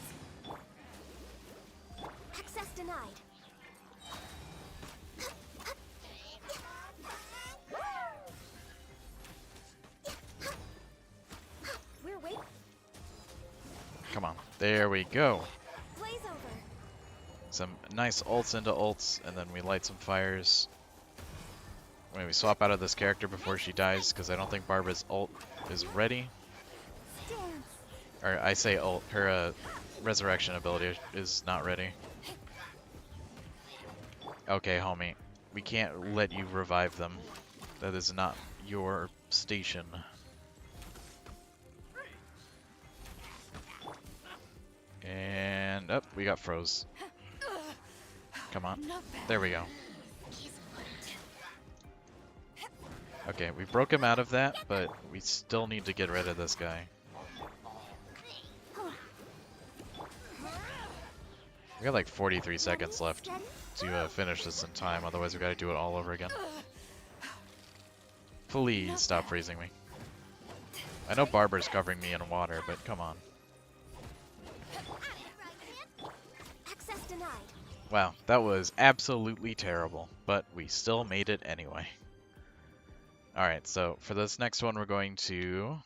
S2: Access denied. We're waiting.
S1: Come on. There we go.
S2: Blaze over.
S1: Some nice ults into ults, and then we light some fires. When we swap out of this character before she dies, because I don't think Barbara's ult is ready.
S2: Dance.
S1: Or I say ult, her resurrection ability is not ready. Okay, homie. We can't let you revive them. That is not your station. And up, we got froze. Come on. There we go. Okay, we broke him out of that, but we still need to get rid of this guy. We got like 43 seconds left to finish this in time, otherwise we gotta do it all over again. Please stop freezing me. I know Barbara's covering me in water, but come on.
S2: Access denied.
S1: Wow, that was absolutely terrible, but we still made it anyway. Alright, so for this next one we're going to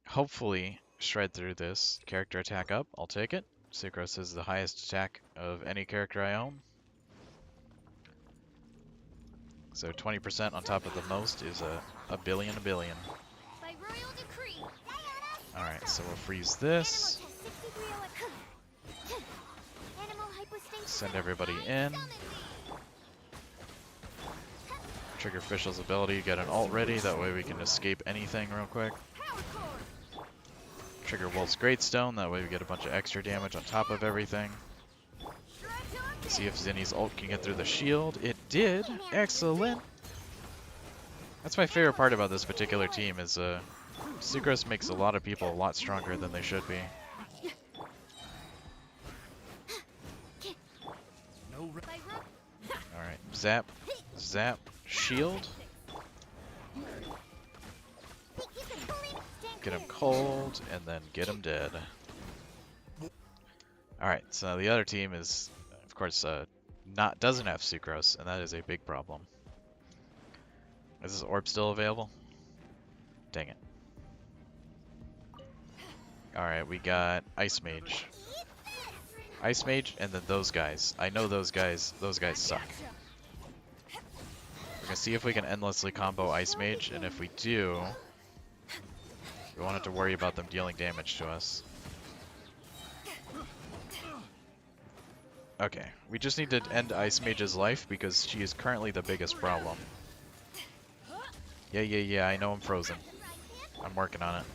S1: hopefully shred through this. Character attack up, I'll take it. Sucrose is the highest attack of any character I own. So 20% on top of the most is a billion.
S2: By royal decree.
S1: Alright, so we'll freeze this.
S2: Animal hypostasis.
S1: Send everybody in. Trigger Official's ability, get an ult ready, that way we can escape anything real quick. Trigger Wolf's Greatstone, that way we get a bunch of extra damage on top of everything. See if Zinni's ult can get through the shield. It did! Excellent! That's my favorite part about this particular team is Sucrose makes a lot of people a lot stronger than they should be. Alright, zap, zap, shield. Get him cold, and then get him dead. Alright, so the other team is, of course, doesn't have Sucrose, and that is a big problem. Is this orb still available? Dang it. Alright, we got Ice Mage. Ice Mage, and then those guys. I know those guys suck. We're gonna see if we can endlessly combo Ice Mage, and if we do, we won't have to worry about them dealing damage to us. Okay, we just need to end Ice Mage's life because she is currently the biggest problem. Yeah, I know I'm frozen. I'm working on it.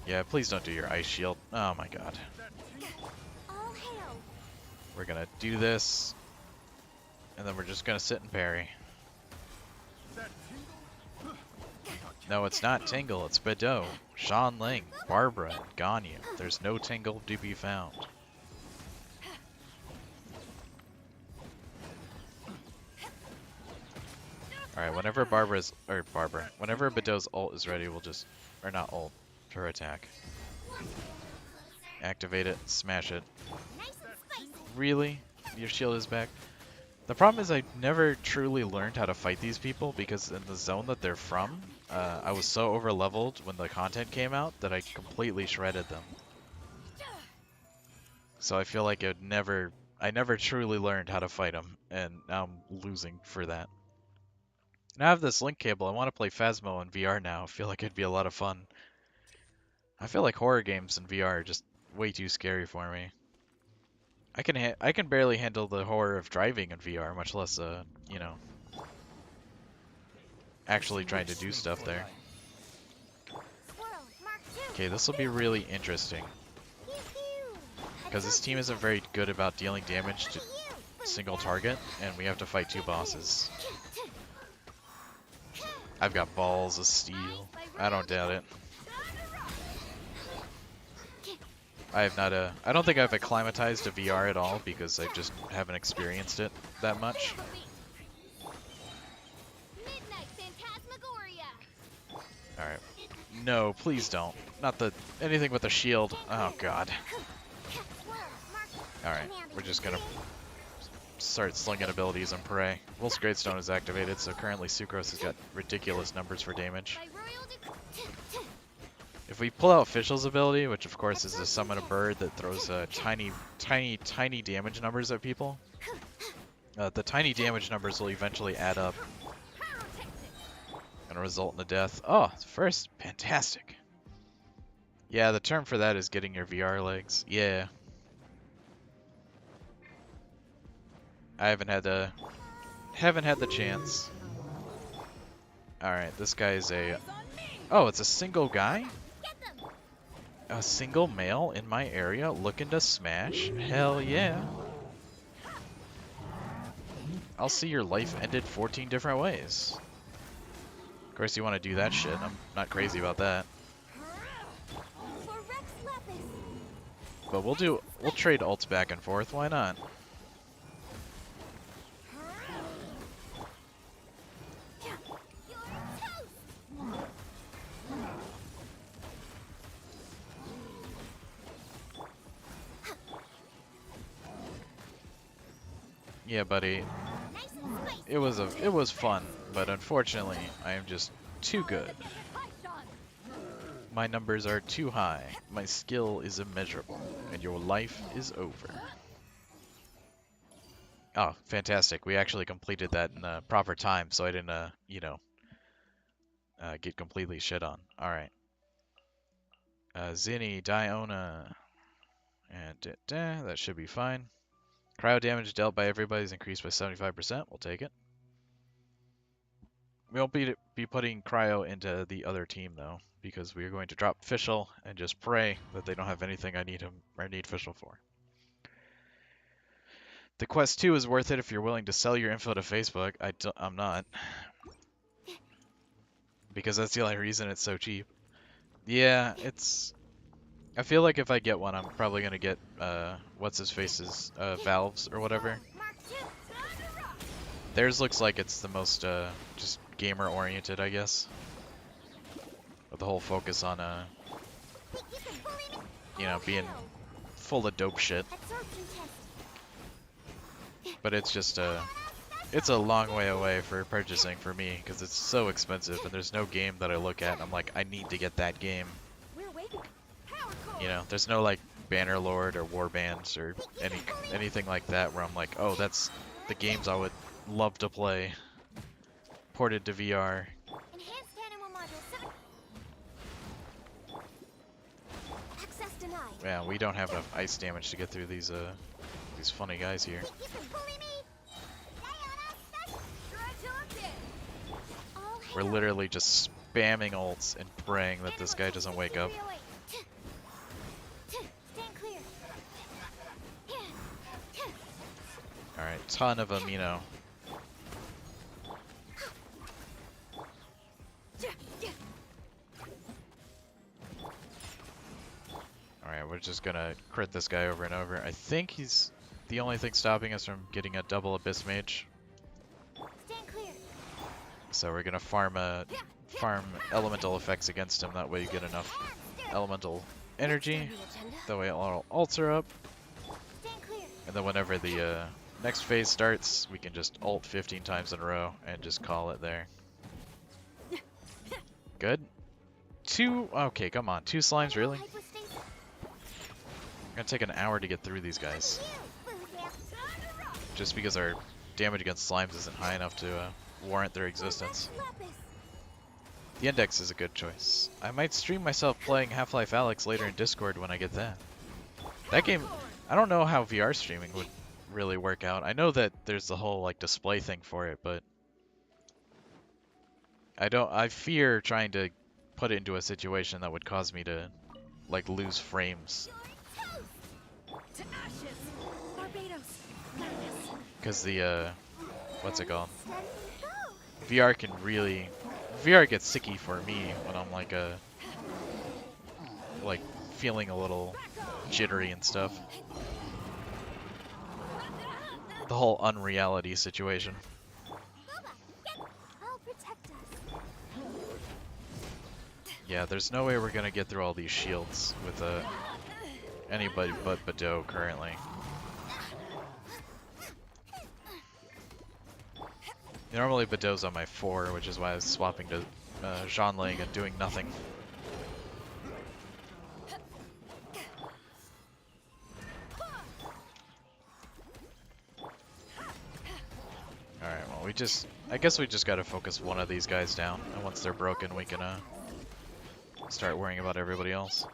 S1: Yeah, please don't do your ice shield. Oh my god.
S2: All hail.
S1: We're gonna do this, and then we're just gonna sit and parry. No, it's not Tingle, it's Bedeau, Sean Ling, Barbara, and Ganyu. There's no Tingle to be found. Alright, whenever whenever Bedeau's ult is ready, we'll just, or not ult, her attack. Activate it, smash it.
S2: Nice and spicy.
S1: Really? Your shield is back? The problem is I never truly learned how to fight these people because in the zone that they're from, I was so over leveled when the content came out that I completely shredded them. So I feel like I never truly learned how to fight them, and now I'm losing for that. And I have this link cable. I want to play Phasmo in VR now. I feel like it'd be a lot of fun. I feel like horror games in VR are just way too scary for me. I can barely handle the horror of driving in VR, much less you know, actually trying to do stuff there.
S2: Squirrel, Mark 2.
S1: Okay, this will be really interesting
S2: Pew, pew.
S1: because this team isn't very good about dealing damage to single target, and we have to fight two bosses. I've got balls of steel. I don't doubt it. I don't think I've acclimatized to VR at all because I just haven't experienced it that much.
S2: Midnight Phantasmagoria.
S1: Alright. No, please don't. Not the anything with a shield. Oh god.
S2: Squirrel, Mark.
S1: Alright, we're just gonna start slinging abilities and pray. Wolf's Greatstone is activated, so currently Sucrose has got ridiculous numbers for damage.
S2: By royal decree.
S1: If we pull out Fischl's ability, which of course is to summon a bird that throws tiny damage numbers at people, the tiny damage numbers will eventually add up and result in a death. Oh, first, fantastic. Yeah, the term for that is getting your VR legs. Yeah. I haven't had the chance. Alright, this guy is it's a single guy?
S2: Get them.
S1: A single male in my area looking to smash? Hell yeah. I'll see your life ended 14 different ways. Of course you want to do that shit. I'm not crazy about that.
S2: For Rex Lapis.
S1: But we'll trade ults back and forth, why not?
S2: You're toast.
S1: Yeah, buddy.
S2: Nice and spicy.
S1: It was fun, but unfortunately, I am just too good. My numbers are too high. My skill is immeasurable, and your life is over. Oh, fantastic. We actually completed that in the proper time, so I didn't, get completely shit on. Alright. Zinni, Diona, and that should be fine. Cryo damage dealt by everybody is increased by 75%. We'll take it. We won't be putting Cryo into the other team, though, because we are going to drop Fischl and just pray that they don't have anything I need Fischl for. The Quest 2 is worth it if you're willing to sell your info to Facebook. I'm not. Because that's the only reason it's so cheap. Yeah, I feel like if I get one, I'm probably going to get, what's-his-face's, Valves or whatever.
S2: Mark 2.
S1: Theirs looks like it's the most, just gamer-oriented, I guess. With the whole focus on,
S2: You can bully me.
S1: you know, being full of dope shit.
S2: Absorption test.
S1: But it's just, it's a long way away for purchasing for me, because it's so expensive, and there's no game that I look at and I'm like, I need to get that game.
S2: We're waiting. Power core.
S1: You know, there's no, like, Bannerlord or Warbands or anything like that where I'm like, oh, that's the games I would love to play. Ported to VR.
S2: Enhanced animal module 7. Access denied.
S1: Yeah, we don't have enough ice damage to get through these funny guys here.
S2: You can bully me. Try till I'm dead. All
S1: We're
S2: hail.
S1: literally just spamming ults and praying that this guy doesn't wake up.
S2: 308.
S1: Alright, ton of amino. Alright, we're just gonna crit this guy over and over. I think he's the only thing stopping us from getting a double Abyss Mage.
S2: Stand clear.
S1: So we're gonna farm elemental effects against him, that way you get enough elemental energy. That way all ults are up.
S2: Stand clear.
S1: And then whenever the next phase starts, we can just ult 15 times in a row and just call it there. Good. Okay, come on. 2 slimes, really? Gonna take an hour to get through these guys. Just because our damage against slimes isn't high enough to warrant their existence. The index is a good choice. I might stream myself playing Half-Life Alyx later in Discord when I get that. That game, I don't know how VR streaming would really work out. I know that there's the whole like display thing for it, but I fear trying to put it into a situation that would cause me to like lose frames. Because the what's it called? VR gets sicky for me when I'm like feeling a little jittery and stuff. The whole unreality situation. Yeah, there's no way we're gonna get through all these shields with anybody but Badeau currently. Normally Badeau's on my 4, which is why I was swapping to Zhonling and doing nothing. Alright, well I guess we just gotta focus one of these guys down, and once they're broken we can start worrying about everybody else.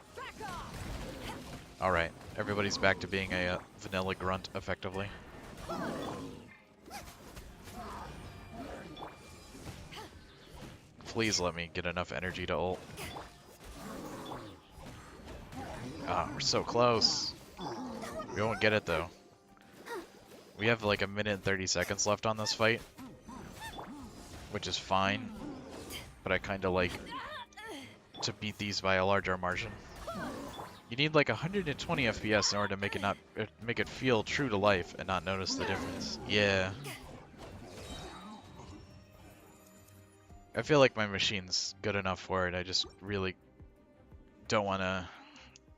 S1: Alright, everybody's back to being a vanilla grunt, effectively. Please let me get enough energy to ult. Ah, we're so close. We won't get it though. We have like 1 minute and 30 seconds left on this fight, which is fine, but I kinda like to beat these by a larger margin. You need like 120 FPS in order to make it feel true to life and not notice the difference. Yeah. I feel like my machine's good enough for it. I just really don't want to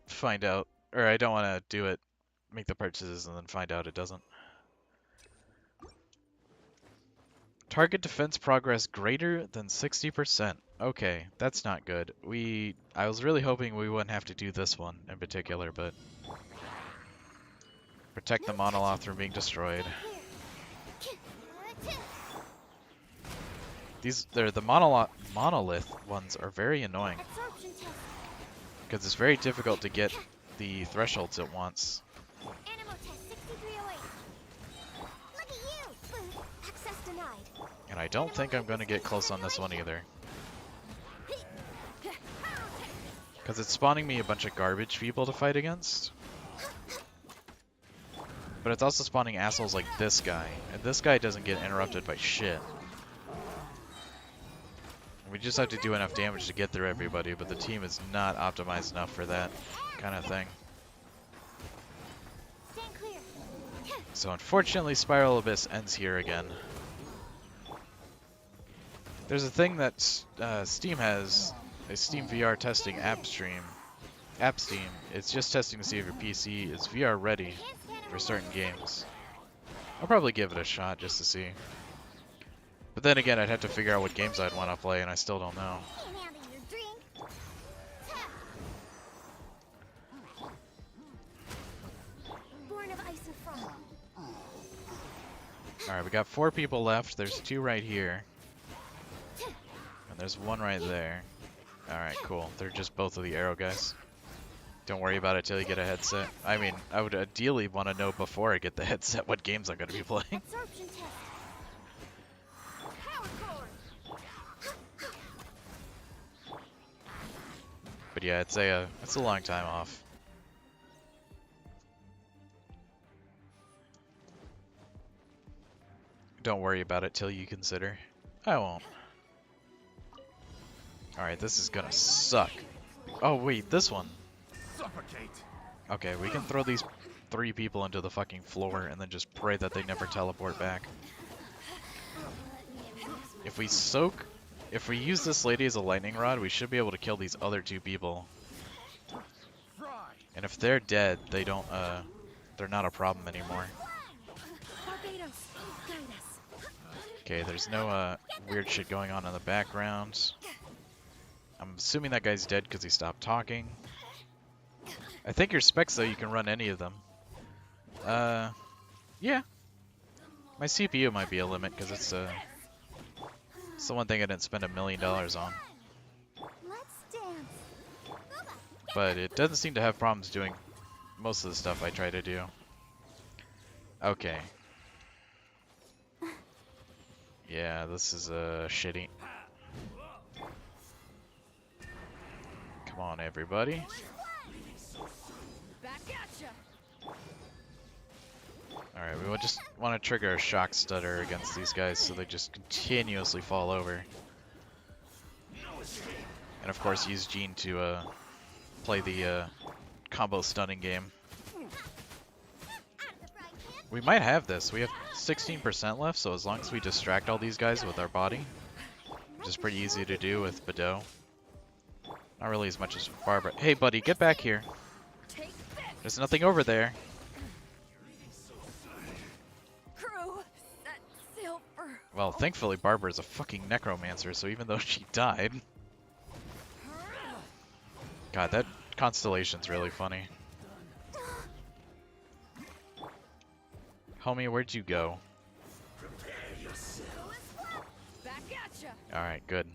S1: find out, or I don't want to do it, make the purchases and then find out it doesn't. Target defense progress greater than 60%. Okay, that's not good. I was really hoping we wouldn't have to do this one in particular, but protect the monolith from being destroyed. The monolith ones are very annoying because it's very difficult to get the thresholds it wants. And I don't think I'm going to get close on this one either. Because it's spawning me a bunch of garbage people to fight against. But it's also spawning assholes like this guy. And this guy doesn't get interrupted by shit. We just have to do enough damage to get through everybody, but the team is not optimized enough for that kind of thing. So unfortunately, Spiral Abyss ends here again. There's a thing that Steam has, a Steam VR testing app Steam. It's just testing to see if your PC is VR ready for certain games. I'll probably give it a shot just to see. But then again, I'd have to figure out what games I'd want to play, and I still don't know. Alright, we got 4 people left. There's 2 right here. And there's 1 right there. Alright, cool. They're just both of the arrow guys. Don't worry about it till you get a headset. I mean, I would ideally want to know before I get the headset what games I'm going to be playing. But yeah, it's a long time off. Don't worry about it till you consider. I won't. Alright, this is gonna suck. Oh wait, this one.
S3: Suffocate.
S1: Okay, we can throw these 3 people into the fucking floor and then just pray that they never teleport back. If we use this lady as a lightning rod, we should be able to kill these other 2 people.
S3: Fry.
S1: And if they're dead, they're not a problem anymore.
S2: Barbados, guide us.
S1: Okay, there's no weird shit going on in the background. I'm assuming that guy's dead because he stopped talking. I think your specs, though, you can run any of them. Yeah. My CPU might be a limit because it's the one thing I didn't spend $1 million on.
S2: Let's dance.
S1: But it doesn't seem to have problems doing most of the stuff I try to do. Okay. Yeah, this is shitty. Come on, everybody.
S2: Back at ya.
S1: Alright, we just want to trigger a shock stutter against these guys so they just continuously fall over. And of course use Gene to play the combo stunning game. We might have this. We have 16% left, so as long as we distract all these guys with our body, which is pretty easy to do with Bedeau. Not really as much as Barbara. Hey buddy, get back here. There's nothing over there.
S2: Crew, that silver.
S1: Well, thankfully Barbara's a fucking necromancer, so even though she died... God, that constellation's really funny. Homie, where'd you go?
S2: Back at ya.
S1: Alright, good.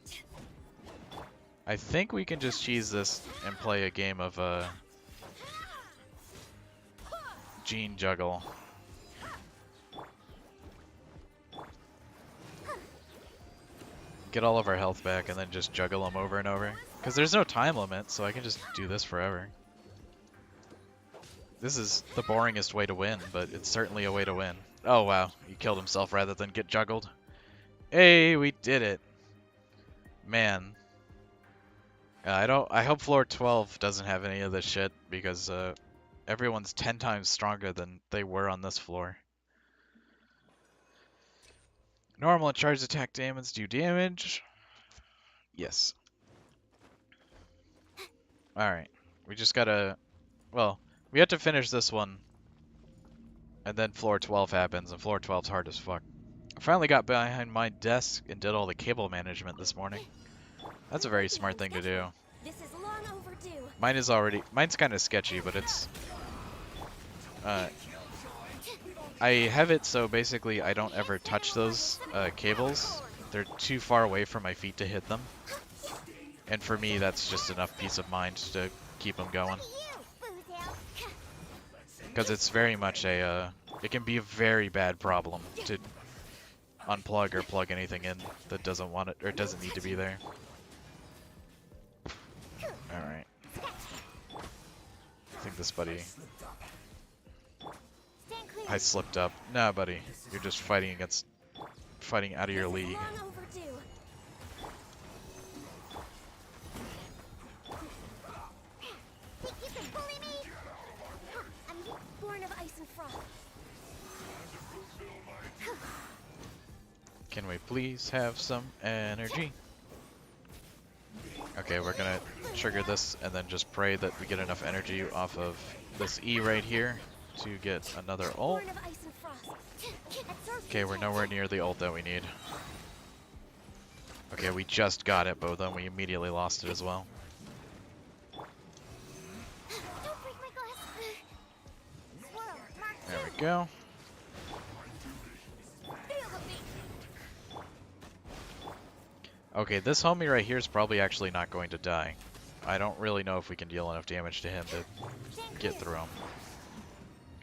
S1: I think we can just cheese this and play a game of Gene Juggle. Get all of our health back and then just juggle them over and over. Because there's no time limit, so I can just do this forever. This is the boringest way to win, but it's certainly a way to win. Oh wow, he killed himself rather than get juggled. Hey, we did it. Man. I hope floor 12 doesn't have any of this shit, because everyone's 10 times stronger than they were on this floor. Normal and charged attack damage do damage. Yes. Alright. We just gotta... Well, we have to finish this one. And then floor 12 happens, and floor 12's hard as fuck. I finally got behind my desk and did all the cable management this morning. That's a very smart thing to do.
S2: This is long overdue.
S1: Mine's kind of sketchy, but it's... I have it so basically I don't ever touch those cables. They're too far away from my feet to hit them. And for me, that's just enough peace of mind to keep them going. Because it's very much a, it can be a very bad problem to unplug or plug anything in that doesn't want it, or doesn't need to be there. Alright. I think this buddy... I slipped up. Nah, buddy. You're just fighting out of your league.
S2: Long overdue. You can bully me. I'm born of ice and frost.
S1: Can we please have some energy? Okay, we're gonna trigger this and then just pray that we get enough energy off of this E right here to get another ult.
S2: Born of ice and frost.
S1: Okay, we're nowhere near the ult that we need. Okay, we just got it, but then we immediately lost it as well.
S2: Don't break my glass. Swirl, mark
S1: There
S2: two.
S1: we go.
S2: Feel the beat.
S1: Okay, this homie right here is probably actually not going to die. I don't really know if we can deal enough damage to him to get through him.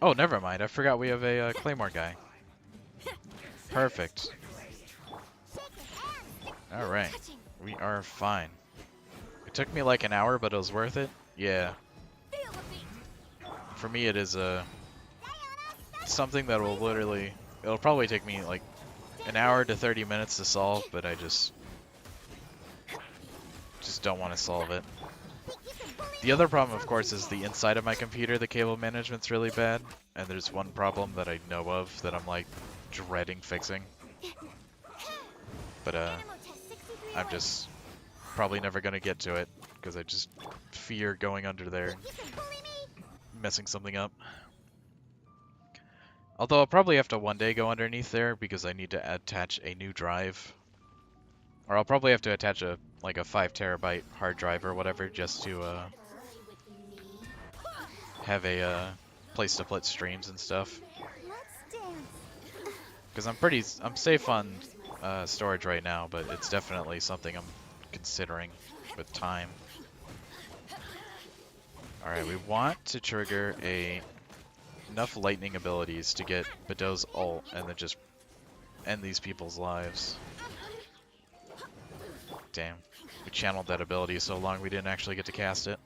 S1: Oh, never mind. I forgot we have a Claymore guy. Perfect. Alright. We are fine. It took me like an hour, but it was worth it. Yeah.
S2: Feel the beat.
S1: For me, it is something that will literally... It'll probably take me like an hour to 30 minutes to solve, but I just don't want to solve it.
S2: Think you can bully
S1: The
S2: me?
S1: other problem, of
S2: Don't
S1: course,
S2: you
S1: is the
S2: dare.
S1: inside of my computer. The cable management's really bad, and there's one problem that I know of that I'm like dreading fixing. But
S2: Animal test 63
S1: I'm
S2: away.
S1: just probably never gonna get to it because I just fear going under there
S2: Think
S1: and
S2: you can bully me?
S1: messing something up. Although I'll probably have to one day go underneath there because I need to attach a new drive. Or I'll probably have to attach a like a 5 terabyte hard drive or whatever just to have a place to put streams and stuff.
S2: Let's dance.
S1: Because I'm safe on storage right now, but it's definitely something I'm considering with time. All right, we want to trigger enough lightning abilities to get Badeau's ult and then just end these people's lives. Damn, we channeled that ability so long we didn't actually get to cast it.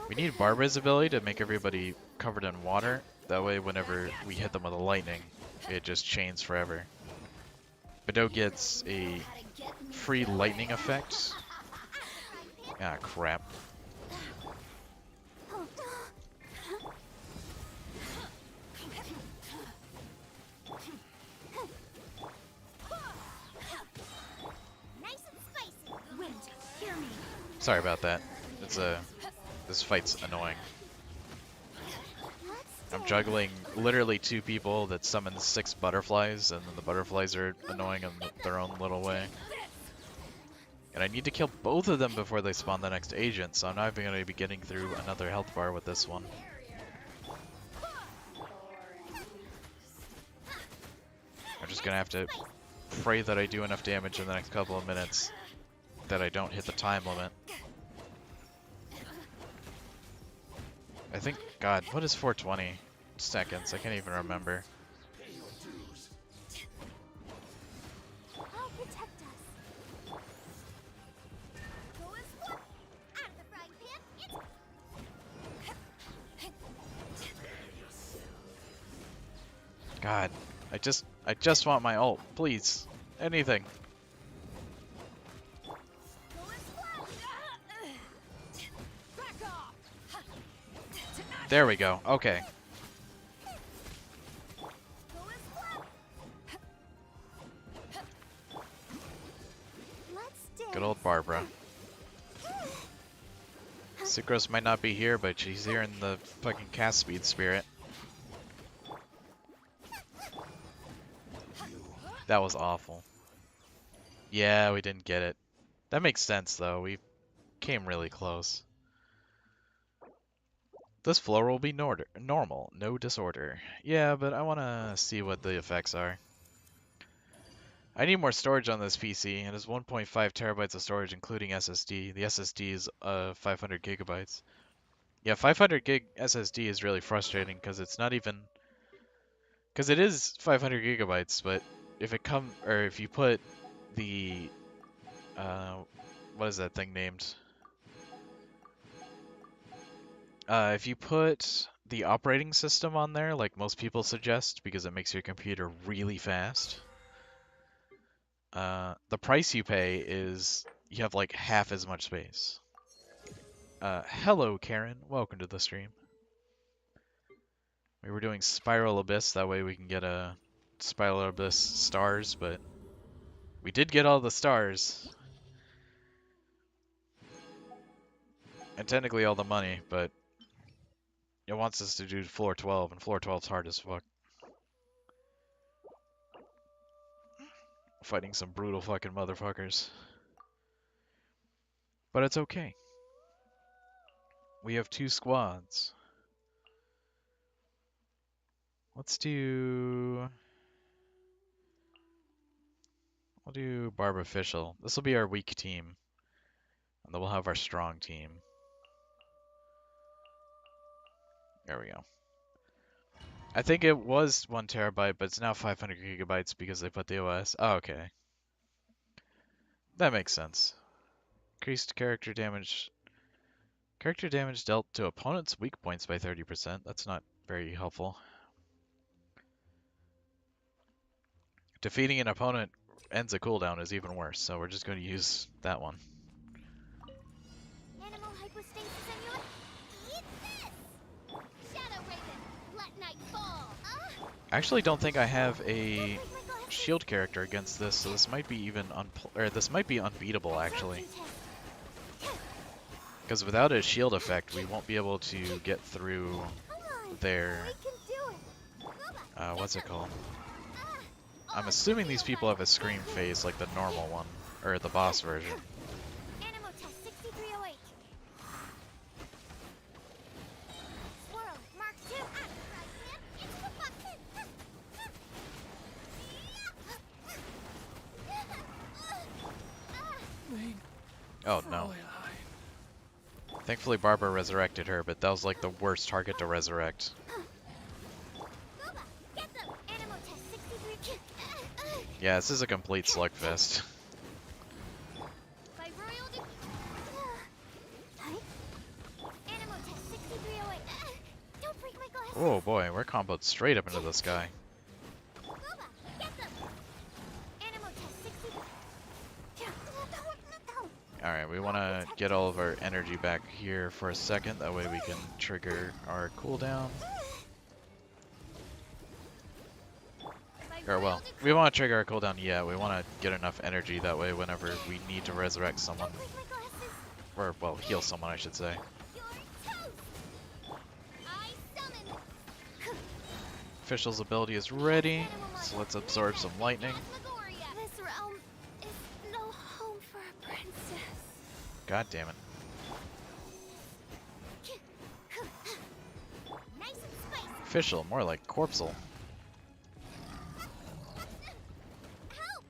S1: We need Barbara's ability to make everybody covered in water. That way, whenever we hit them with a lightning, it just chains forever. Badou gets a free lightning effect. Ah, crap.
S2: Nice and spicy. Wind, hear me.
S1: Sorry about that. This fight's annoying.
S2: Let's
S1: I'm
S2: dance.
S1: juggling literally 2 people that summon 6 butterflies, and then the butterflies are annoying in their own little way. And I need to kill both of them before they spawn the next agent, so I'm not even going to be getting through another health bar with this one. I'm just going to have to pray that I do enough damage in the next couple of minutes that I don't hit the time limit. I think, God, what is 420 seconds? I can't even remember.
S2: I'll protect us. Go as one. Out of the frying pan.
S1: God, I just want my ult, please. Anything.
S2: Go as one. Back off.
S1: There we go. Okay.
S2: Go as one. Let's dance.
S1: Good old Barbara. Sucrose might not be here, but she's here in the fucking cast speed spirit. That was awful. Yeah, we didn't get it. That makes sense, though. We came really close. This floor will be normal, no disorder. Yeah, but I want to see what the effects are. I need more storage on this PC. It has 1.5 terabytes of storage, including SSD. The SSD is 500 gigabytes. Yeah, 500 gig SSD is really frustrating because it's not even... Because it is 500 gigabytes, but if you put the... what is that thing named? If you put the operating system on there, like most people suggest, because it makes your computer really fast, the price you pay is you have like half as much space. Hello, Karen. Welcome to the stream. We were doing Spiral Abyss, that way we can get a Spiral Abyss stars, but we did get all the stars. And technically all the money, but it wants us to do floor 12, and floor 12's hard as fuck. Fighting some brutal fucking motherfuckers. But it's okay. We have 2 squads. Let's do... We'll do Barb Official. This will be our weak team. And then we'll have our strong team. There we go. I think it was 1 terabyte, but it's now 500 gigabytes because they put the OS. Oh, okay. That makes sense. Increased character damage. Character damage dealt to opponents' weak points by 30%. That's not very helpful. defeating an opponent ends a cooldown is even worse, so we're just going to use that one.
S2: Animal hypostasis and your eat this! Shadow Raven, let night fall!
S1: I actually don't think I have a
S2: Break my glasses!
S1: shield character against this, so this might be even this might be unbeatable actually.
S2: Absorption test.
S1: Because without a shield effect, we won't be able to get through
S2: Come on!
S1: their
S2: We can do it! Gooba,
S1: what's it called?
S2: ah,
S1: I'm
S2: oh,
S1: assuming these people have a
S2: light.
S1: scream phase like the normal one, or the boss version.
S2: Animal test 6308. Swirl, Mark 2, act, right hand, into the button.
S1: Oh no. Thankfully Barbara resurrected her, but that was like the worst target to resurrect.
S2: Gooba, get them! Animal test 63.
S1: Yeah, this is a complete slugfest.
S2: By royal Hi. Animal test 6308. Don't break my glasses.
S1: Oh boy, we're comboed straight up into the sky.
S2: Gooba, get them! Animal test 63.
S1: Alright, we want to get all of our energy back here for a second, that way we can trigger our cooldown.
S2: By
S1: Or
S2: royal
S1: well, we want to trigger our cooldown, yeah, we want to get enough energy, that way whenever we need to resurrect someone,
S2: Don't break my glasses.
S1: or well, heal someone I should say.
S2: You're toast. I summon.
S1: Official's ability is ready, so let's absorb some lightning.
S2: This realm is no home for a princess.
S1: God damn it.
S2: Nice and spicy.
S1: Official, more like corpsal.
S2: Help!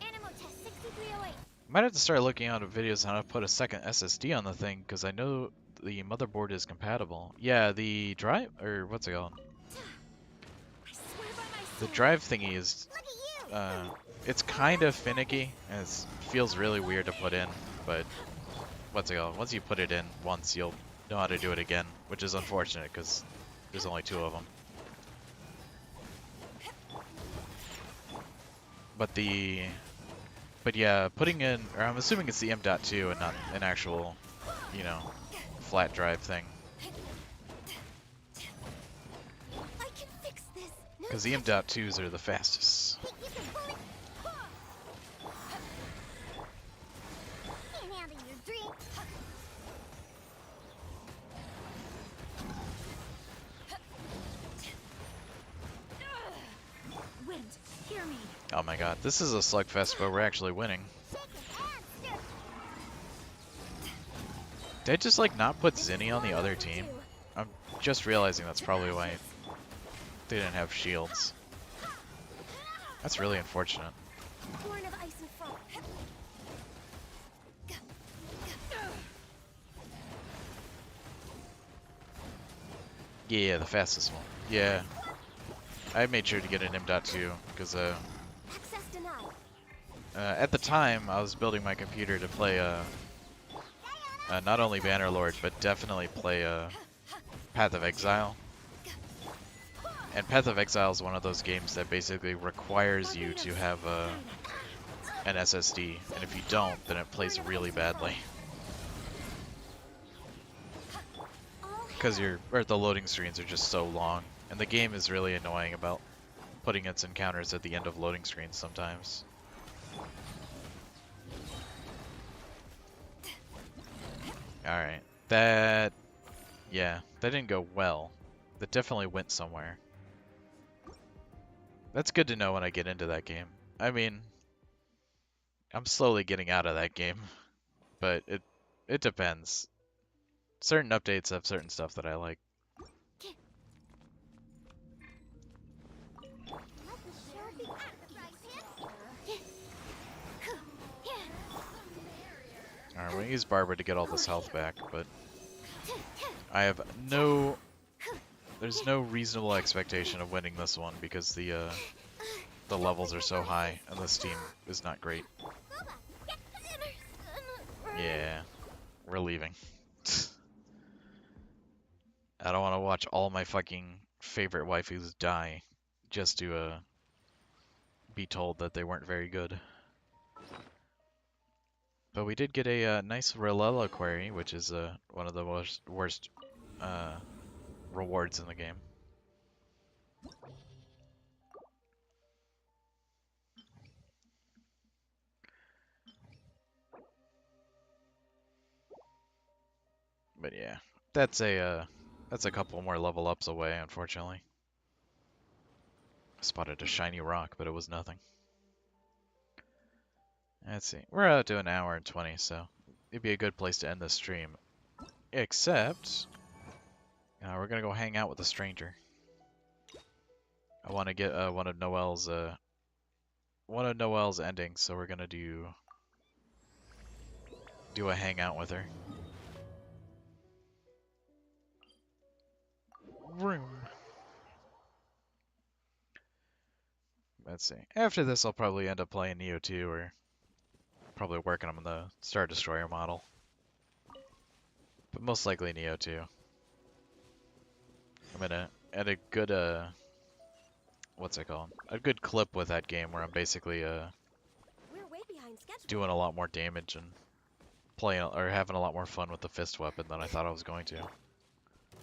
S2: Animal test 6308.
S1: Might have to start looking out at videos on how to put a second SSD on the thing, because I know the motherboard is compatible. Yeah, the drive, or what's it called?
S2: I swear by my
S1: The
S2: sword.
S1: drive thingy is,
S2: Look at you.
S1: it's kind of finicky, and it feels really weird to put in, but what's it called? Once you put it in once, you'll know how to do it again, which is unfortunate, because there's only 2 of them. But yeah, putting in, or I'm assuming it's the M.2 and not an actual, you know, flat drive thing.
S2: I can fix this. No
S1: Because the M.2s are the fastest.
S2: You can bully. Can't handle your dream. Wind, hear me.
S1: Oh my god, this is a slugfest, but we're actually winning.
S2: Shake it and stir.
S1: Did I just like not put Zinni on the other team? I'm just realizing that's probably why they didn't have shields. That's really unfortunate.
S2: Born of ice and frost.
S1: Yeah, the fastest one. Yeah. I made sure to get an M.2 because
S2: Access denied.
S1: at the time I was building my computer to play not only Bannerlord but definitely play Path of Exile. And Path of Exile is one of those games that basically requires you to have an SSD, and if you don't, then it plays really badly. Because the loading screens are just so long, and the game is really annoying about putting its encounters at the end of loading screens sometimes. Alright, that didn't go well. That definitely went somewhere. That's good to know when I get into that game. I mean, I'm slowly getting out of that game, but it depends. Certain updates have certain stuff that I like.
S2: Let the sword be at the right hand.
S1: Alright, we're gonna use Barbara to get all this health back, but I have no... There's no reasonable expectation of winning this one because the levels are so high and this team is not great. Yeah, we're leaving. I don't want to watch all my fucking favorite waifus die just to be told that they weren't very good. But we did get a nice Rillella query, which is one of the worst uh, rewards in the game. But yeah, that's a couple more level ups away, unfortunately. I spotted a shiny rock, but it was nothing. Let's see. We're out to an hour and 20, so it'd be a good place to end this stream. Except, we're gonna go hang out with a stranger. I want to get one of Noelle's endings, so we're gonna do a hangout with her. Room. Let's see. After this, I'll probably end up playing Neo 2 or probably working on the Star Destroyer model. But most likely Neo 2. I'm gonna add a good what's it called? A good clip with that game where I'm basically
S2: We're way behind schedule.
S1: doing a lot more damage and playing or having a lot more fun with the fist weapon than I thought I was going to.
S2: Amp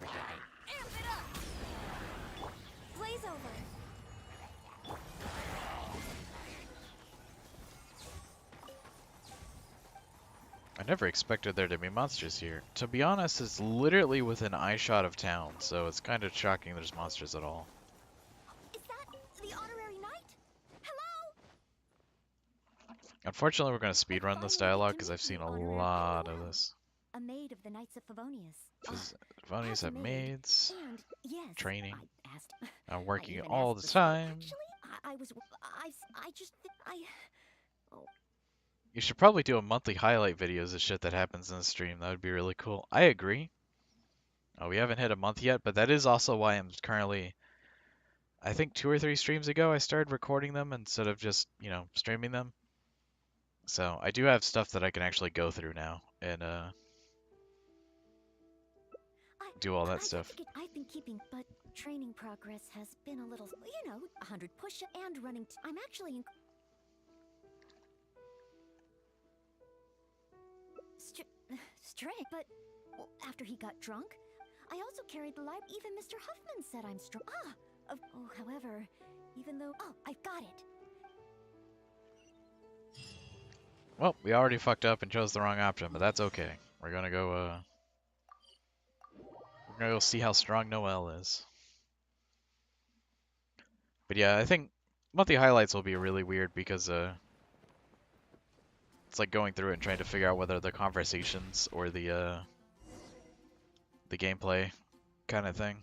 S2: it up. Blaze over.
S1: I never expected there to be monsters here. To be honest, it's literally within eyeshot of town, so it's kind of shocking there's monsters at all.
S2: Is that the honorary knight? Hello?
S1: Unfortunately, we're going to speedrun this dialogue because I've seen a lot of this.
S2: A maid of the Knights of Favonius.
S1: Favonius
S2: As a
S1: have
S2: maid,
S1: maids,
S2: And yes,
S1: training.
S2: I asked.
S1: I'm
S2: I
S1: working
S2: even
S1: all
S2: asked
S1: the
S2: for support.
S1: time.
S2: Actually, I just oh.
S1: You should probably do a monthly highlight videos of shit that happens in the stream. That would be really cool. I agree. We haven't hit a month yet, but that is also why I'm currently, I think 2 or 3 streams ago, I started recording them instead of just, streaming them. So I do have stuff that I can actually go through now and do all that stuff.
S2: I've been keeping, but training progress has been a little, 100 push and running. I'm actually strict, but after he got drunk, I also carried the light. Even Mr. Huffman said I'm strong. However, even though, I've got it.
S1: Well, we already fucked up and chose the wrong option, but that's okay. We're gonna go see how strong Noelle is. But yeah, I think monthly highlights will be really weird because it's like going through it and trying to figure out whether the conversations or the gameplay kind of thing.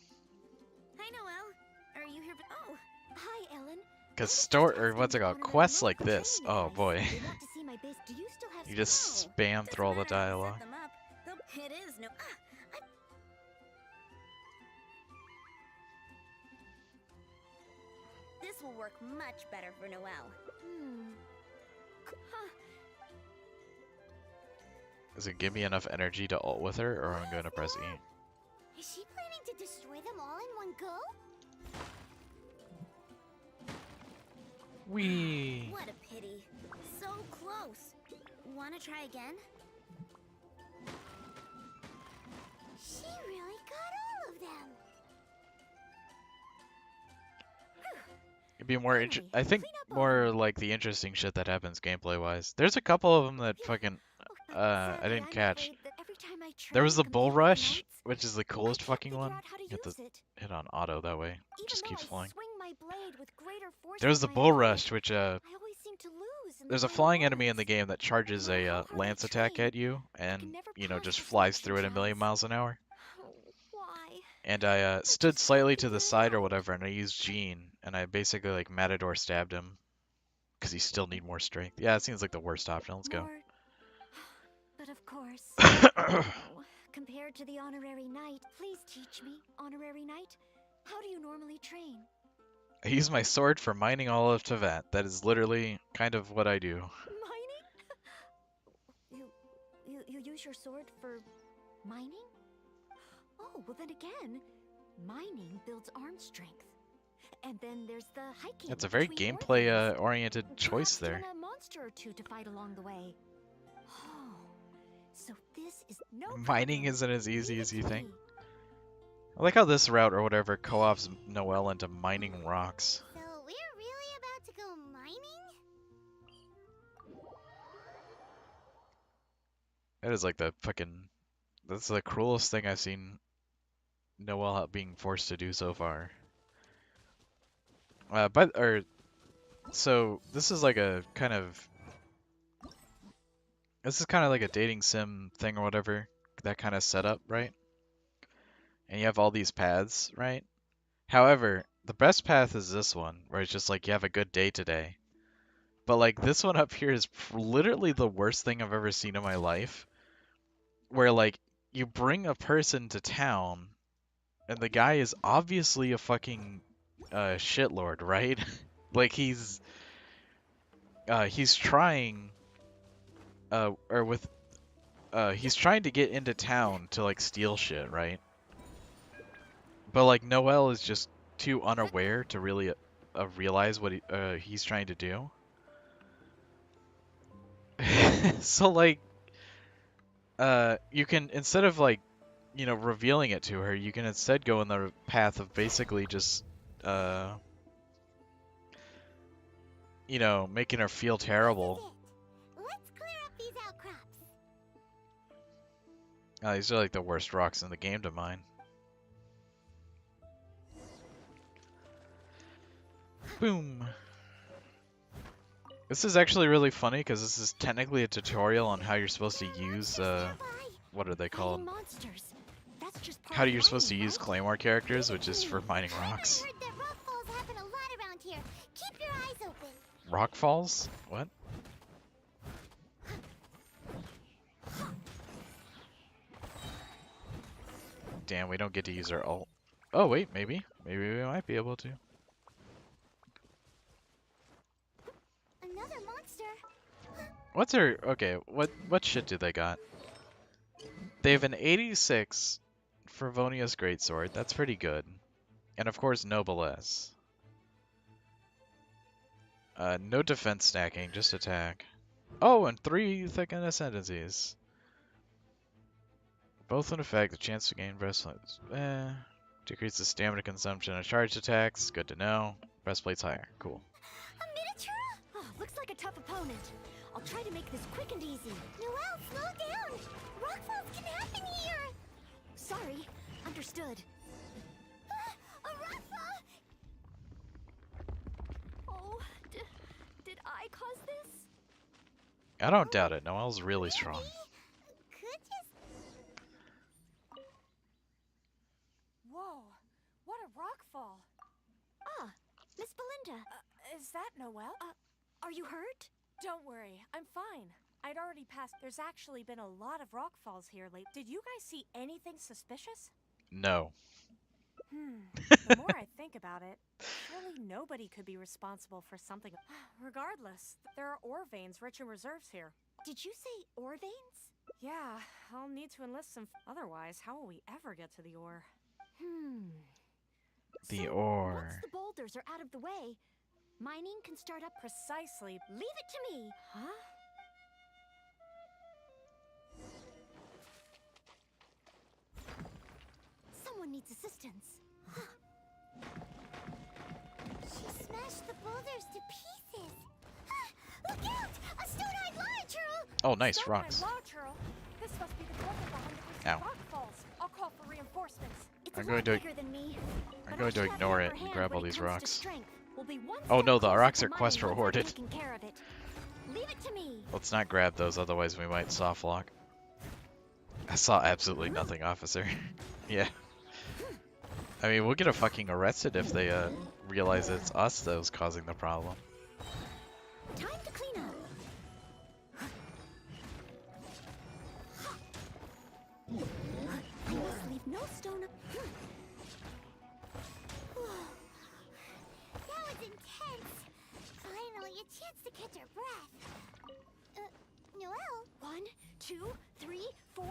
S2: Hi, Noelle. Are you here? Oh, hi, Ellen.
S1: Because what's it called? Quests like this. Oh boy.
S2: They want to see my base. Do you still have
S1: You just spam through all the dialogue.
S2: It is no. This will work much better for Noelle.
S1: Does it give me enough energy to ult with her, or am I going to press E?
S2: Is she planning to destroy them all in one go?
S1: Whee!
S2: What a pity. So close. Wanna try again? She really got all of them.
S1: It'd be more I think more like the interesting shit that happens gameplay-wise. There's a couple of them that fucking I didn't catch. There was the bull rush, which is the coolest fucking one. You have to hit on auto that way. It just keeps flying. There's the bull rush, which there's a flying enemy in the game that charges a lance attack at you and just flies through it a million miles an hour. And I stood slightly to the side or whatever, and I used Jean, and I basically like Matador stabbed him because he still need more strength. Yeah, it seems like the worst option. Let's go.
S2: But of course, compared to the honorary knight, please teach me, honorary knight, how do you normally train?
S1: I use my sword for mining all of Tevat. That is literally kind of what I do.
S2: Mining? You use your sword for mining? Oh, well then again, mining builds arm strength. And then there's the hiking.
S1: That's a very
S2: between
S1: gameplay
S2: orchards.
S1: oriented choice
S2: Perhaps even
S1: there.
S2: a monster or two to fight along the way. Oh, so this is no
S1: Mining
S2: problem.
S1: isn't as
S2: Leave
S1: easy
S2: it
S1: as
S2: to
S1: you think.
S2: me.
S1: I like how this route or whatever co-ops Noelle into mining rocks.
S4: So we're really about to go mining?
S1: That is like the fucking. That's the cruelest thing I've seen Noelle being forced to do so far. So this is like a kind of. This is kind of like a dating sim thing or whatever. That kind of setup, right? And you have all these paths, right? However, the best path is this one, where it's just like you have a good day today. But like this one up here is literally the worst thing I've ever seen in my life. Where like you bring a person to town, and the guy is obviously a fucking shitlord, right? Like he's trying or with he's trying to get into town to like steal shit, right? But like Noelle is just too unaware to really realize what he's trying to do. So like you can, instead of like, you know, revealing it to her, you can instead go in the path of basically just uh you know, making her feel
S4: This
S1: terrible.
S4: is it. Let's clear up these outcrops.
S1: These are like the worst rocks in the game to mine. Boom. This is actually really funny because this is technically a tutorial on how you're supposed to use what are they called?
S2: Fighting monsters. That's just part
S1: How
S2: of
S1: you're supposed to
S2: mining,
S1: use
S2: right?
S1: claymore characters, which is for mining
S4: I've
S1: rocks.
S4: heard that rock falls happen a lot around here. Keep your eyes open.
S1: Rock falls? What? Damn, we don't get to use our ult. Oh wait, maybe. Maybe we might be able to.
S4: Another monster.
S1: What's their okay, what shit do they got? They have an 86 Fervonius Greatsword, that's pretty good. And of course Noblesse. No defense stacking, just attack. Oh, and 3 Thicken Ascendancies. Both in effect, the chance to gain breastplates. Decrease the stamina consumption of charged attacks, good to know. Breastplate's higher, cool.
S4: A miniature?
S2: Oh, looks like a tough opponent. I'll try to make this quick and easy.
S4: Noelle, slow down. Rock falls can happen here.
S2: Sorry. Understood.
S4: A rock fall.
S2: Oh, did I cause this?
S1: I don't doubt it, Noelle's really strong.
S4: Could just.
S5: Whoa, what a rock fall.
S2: Ah, Miss Belinda.
S5: Is that Noelle?
S2: Are you hurt?
S5: Don't worry, I'm fine. I'd already passed. There's actually been a lot of rock falls here lately. Did you guys see anything suspicious?
S1: No.
S5: The more I think about it, surely nobody could be responsible for something. Regardless, there are ore veins rich in reserves here.
S2: Did you say ore veins?
S5: Yeah, I'll need to enlist some. Otherwise, how will we ever get to the ore?
S1: The
S2: So,
S1: ore.
S2: once the boulders are out of the way, mining can start up.
S5: Precisely.
S2: Leave it to me.
S5: Huh?
S2: Someone needs assistance.
S4: She smashed the boulders to pieces. Look out! A stone-eyed lava churl!
S1: Oh, nice,
S5: Stone
S1: rocks.
S5: Eye Law Churl. This must be the culprit behind the
S1: Ow.
S5: recent rock falls. I'll call for reinforcements.
S2: It's
S1: I'm
S2: a
S1: going
S2: lot
S1: to-
S2: bigger than me.
S1: I'm
S2: but
S1: going
S2: I
S1: to
S2: should have
S1: ignore
S2: the
S1: it
S2: upper
S1: and
S2: hand
S1: grab
S2: when
S1: all
S2: it
S1: these
S2: comes to
S1: rocks.
S2: strength. We'll be one
S1: Oh
S2: step
S1: no, the
S2: closer
S1: rocks
S2: to
S1: are
S2: mining
S1: quest
S2: once I've
S1: rewarded.
S2: taken care of it. Leave it to me.
S1: Let's not grab those, otherwise we might soft lock. I saw absolutely nothing, officer. Yeah. I mean, we'll get a fucking arrested if they realize it's us that was causing the problem.
S2: Time to clean up. I must leave no stone.
S4: That was intense. Finally, a chance to catch our breath. Noelle?
S2: 1, 2, 3, 4.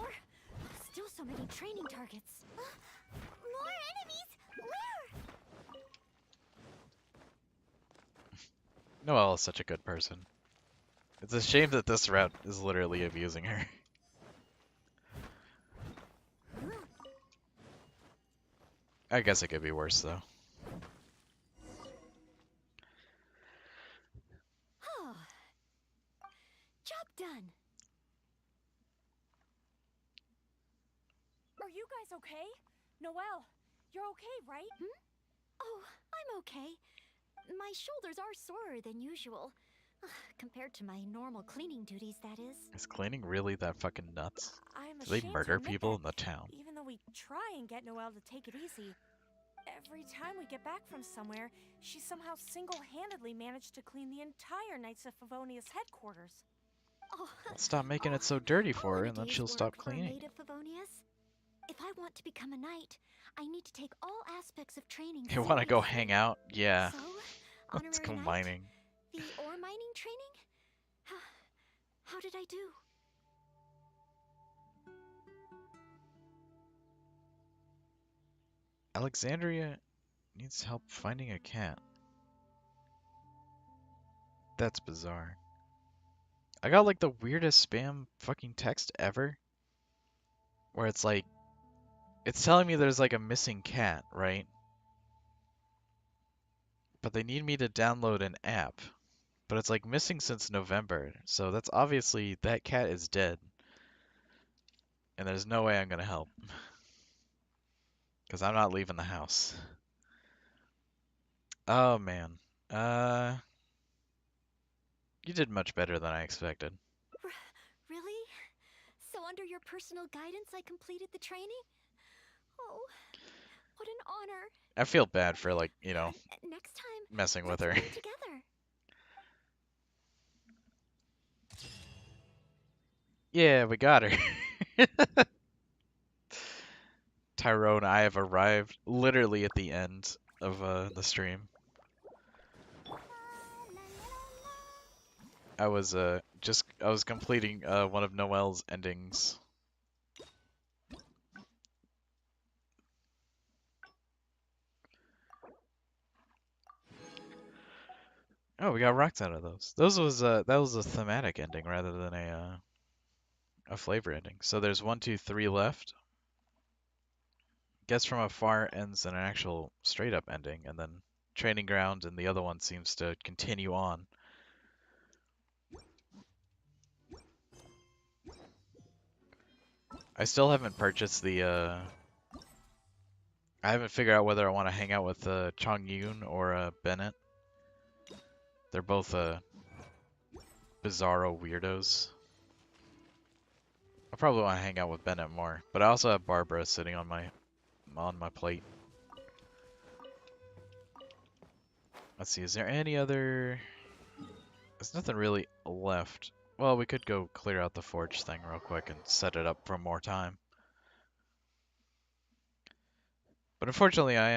S2: Still so many training targets.
S4: More enemies? Where?
S1: Noelle is such a good person. It's a shame that this route is literally abusing her. I guess it could be worse, though.
S2: Oh, job done.
S5: Are you guys okay? Noelle, you're okay, right?
S2: Oh, I'm okay. My shoulders are sorer than usual. Compared to my normal cleaning duties, that is.
S1: Is cleaning really that fucking nuts?
S5: I'm
S1: Do they
S5: ashamed to
S1: murder
S5: admit
S1: people
S5: that
S1: in the town?
S5: even though we try and get Noelle to take it easy, every time we get back from somewhere, she somehow single-handedly managed to clean the entire Knights of Favonius headquarters.
S2: Oh,
S1: Well, stop making it so dirty for
S2: all
S1: her,
S2: in a
S1: and then
S2: day's
S1: she'll
S2: work
S1: stop
S2: for a
S1: cleaning.
S2: maid of Favonius. If I want to become a knight, I need to take all aspects of training
S1: You want to go
S2: seriously.
S1: hang out? Yeah.
S2: So,
S1: Let's
S2: honorary
S1: go
S2: knight,
S1: mining.
S2: the ore mining training? How did I do?
S1: Alexandria needs help finding a cat. That's bizarre. I got like the weirdest spam fucking text ever. Where it's like, it's telling me there's like a missing cat, right? But they need me to download an app. But it's like missing since November. So that's obviously, that cat is dead. And there's no way I'm gonna help. Because I'm not leaving the house. Oh man. Uh, you did much better than I expected.
S2: Really? So under your personal guidance, I completed the training? Oh, what an honor.
S1: I feel bad for like, you know,
S2: Next time,
S1: messing with
S2: let's
S1: her.
S2: play together.
S1: Yeah, we got her. Tyrone, I have arrived literally at the end of the stream. I was completing one of Noelle's endings. Oh, we got rocks out of those. That was a thematic ending rather than a flavor ending. So there's 1, 2, 3 left. Guess from Afar ends in an actual straight up ending, and then Training Ground and the other one seems to continue on. I still haven't purchased the I haven't figured out whether I want to hang out with Chong Yun or Bennett. They're both bizarro weirdos. I probably want to hang out with Bennett more, but I also have Barbara sitting on my plate. Let's see, is there any other? There's nothing really left. Well, we could go clear out the forge thing real quick and set it up for more time. But unfortunately, I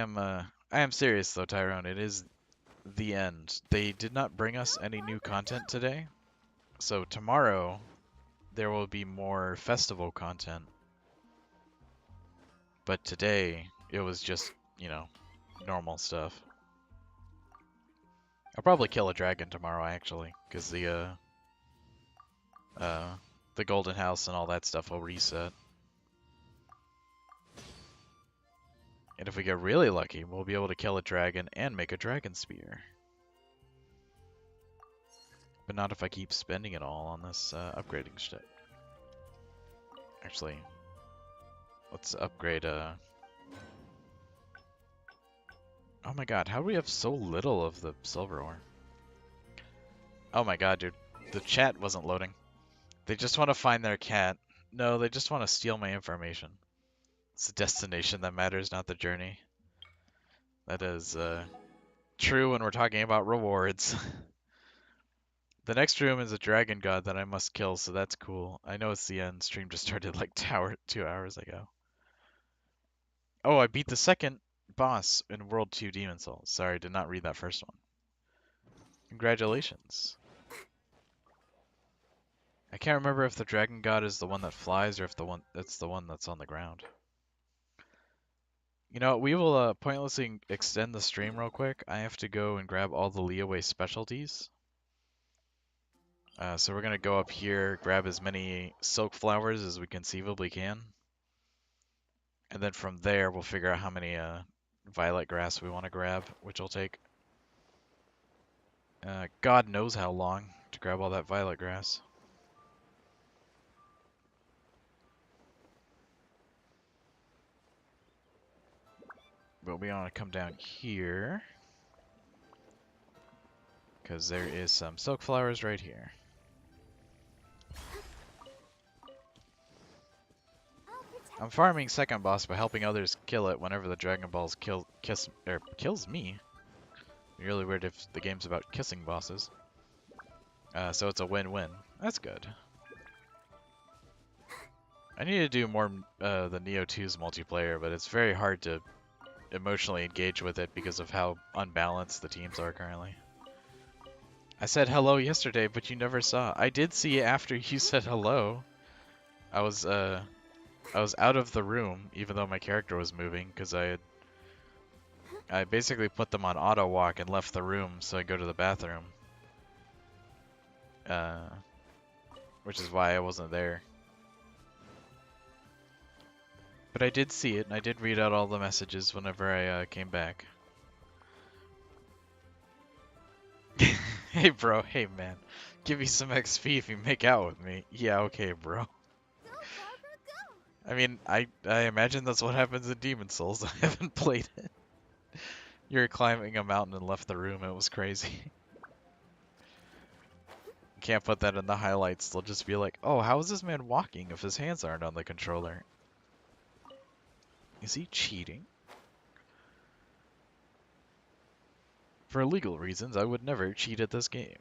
S1: am serious though, Tyrone. It is the end. They did not bring us any new content today, so tomorrow there will be more festival content. But today it was just, you know, normal stuff. I'll probably kill a dragon tomorrow actually, because the golden house and all that stuff will reset. And if we get really lucky, we'll be able to kill a dragon and make a dragon spear. But not if I keep spending it all on this upgrading shit. Actually, let's upgrade oh my god, how do we have so little of the silver ore? Oh my god, dude. The chat wasn't loading. They just want to find their cat. No, they just want to steal my information. It's the destination that matters, not the journey. That is true when we're talking about rewards. The next room is a dragon god that I must kill, so that's cool. I know it's the end. Stream just started like 2 hours ago. Oh, I beat the second boss in World 2 Demon Souls. Sorry, did not read that first one. Congratulations. I can't remember if the dragon god is the one that flies or if it's the one that's on the ground. You know, we will pointlessly extend the stream real quick. I have to go and grab all the Leeway specialties. So we're gonna go up here, grab as many silk flowers as we conceivably can, and then from there we'll figure out how many violet grass we want to grab, which will take God knows how long to grab all that violet grass. But we want to come down here, because there is some silk flowers right here. I'm farming second boss by helping others kill it whenever the Dragon Balls kills me. Really weird if the game's about kissing bosses. So it's a win-win. That's good. I need to do more the Neo 2's multiplayer, but it's very hard to emotionally engage with it because of how unbalanced the teams are currently. I said hello yesterday, but you never saw. I did see after you said hello. I was out of the room, even though my character was moving, because I basically put them on auto walk and left the room so I go to the bathroom. Which is why I wasn't there. But I did see it, and I did read out all the messages whenever I came back. Hey bro, hey man. Give me some XP if you make out with me. Yeah, okay bro.
S4: Go, Barbara, go!
S1: I mean, I imagine that's what happens in Demon Souls. I haven't played it. You're climbing a mountain and left the room, it was crazy. Can't put that in the highlights, they'll just be like, oh, how is this man walking if his hands aren't on the controller? Is he cheating? For legal reasons, I would never cheat at this game.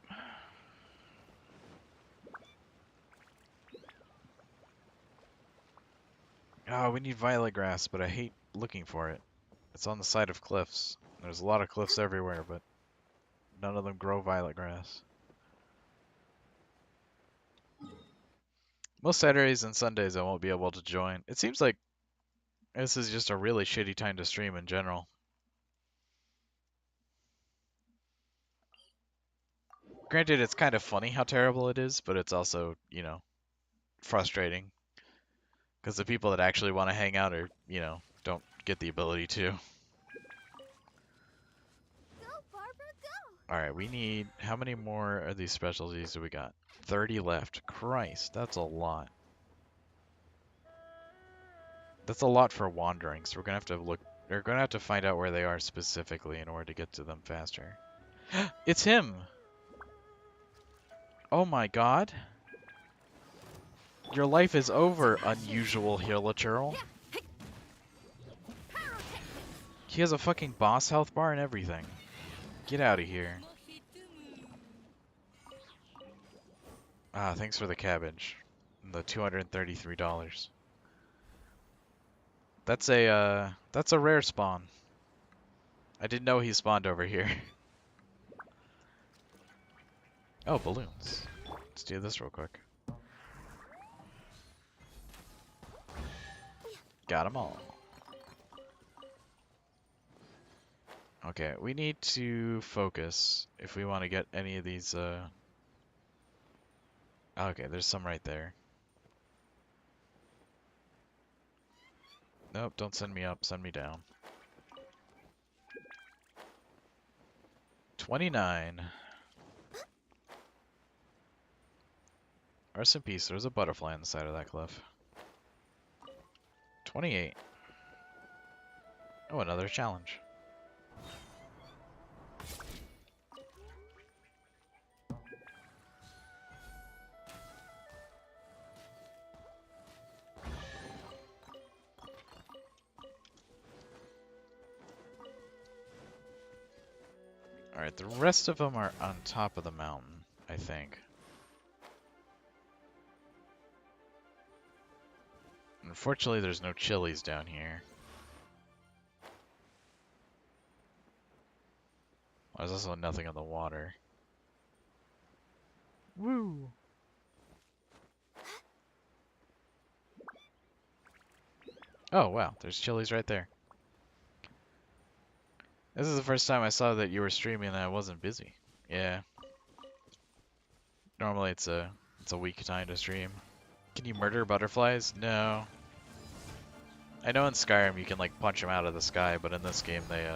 S1: Oh, we need violet grass, but I hate looking for it. It's on the side of cliffs. There's a lot of cliffs everywhere, but none of them grow violet grass. Most Saturdays and Sundays I won't be able to join. It seems like this is just a really shitty time to stream in general. Granted, it's kind of funny how terrible it is, but it's also, you know, frustrating. Because the people that actually want to hang out are, you know, don't get the ability to.
S4: Go, Barbara, go!
S1: Alright, we need... How many more of these specialties do we got? 30 left. Christ, that's a lot. That's a lot for wandering, so we're gonna have to look... We're gonna have to find out where they are specifically in order to get to them faster. It's him! Oh my god. Your life is over, unusual Hilichurl. He has a fucking boss health bar and everything. Get out of here. Ah, thanks for the cabbage. The $233. That's a rare spawn. I didn't know he spawned over here. Oh, balloons. Let's do this real quick. Got them all. Okay, we need to focus if we want to get any of these, Okay, there's some right there. Nope, don't send me up, send me down. 29. Rest in peace, there's a butterfly on the side of that cliff. 28. Oh, another challenge. Alright, the rest of them are on top of the mountain, I think. Unfortunately, there's no chilies down here. There's also nothing on the water. Woo! Oh, wow, there's chilies right there. This is the first time I saw that you were streaming and I wasn't busy. Yeah. Normally it's a weak time to stream. Can you murder butterflies? No. I know in Skyrim you can like punch them out of the sky, but in this game they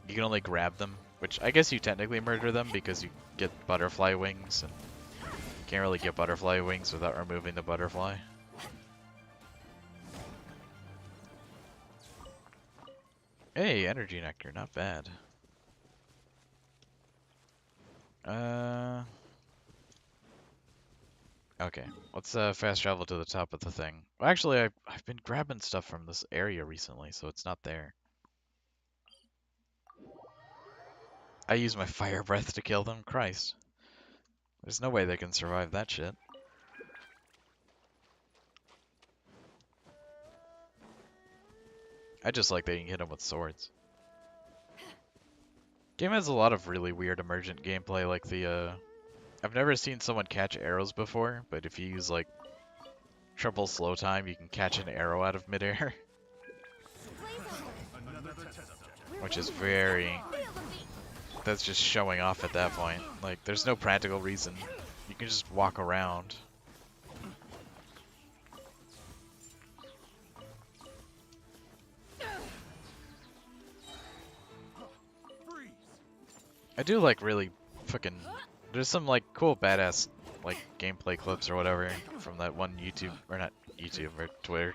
S1: you can only grab them, which I guess you technically murder them because you get butterfly wings, and you can't really get butterfly wings without removing the butterfly. Hey, energy nectar, not bad. Okay, let's fast travel to the top of the thing. Well, actually, I've been grabbing stuff from this area recently, so it's not there. I use my fire breath to kill them. Christ. There's no way they can survive that shit. I just like that you can hit them with swords. Game has a lot of really weird emergent gameplay, like the, I've never seen someone catch arrows before, but if you use, like, triple slow time, you can catch an arrow out of midair. Which is very... That's just showing off at that point. Like, there's no practical reason. You can just walk around. I do like really fucking... There's some like cool badass like gameplay clips or whatever from that one YouTube, or not YouTube, or Twitter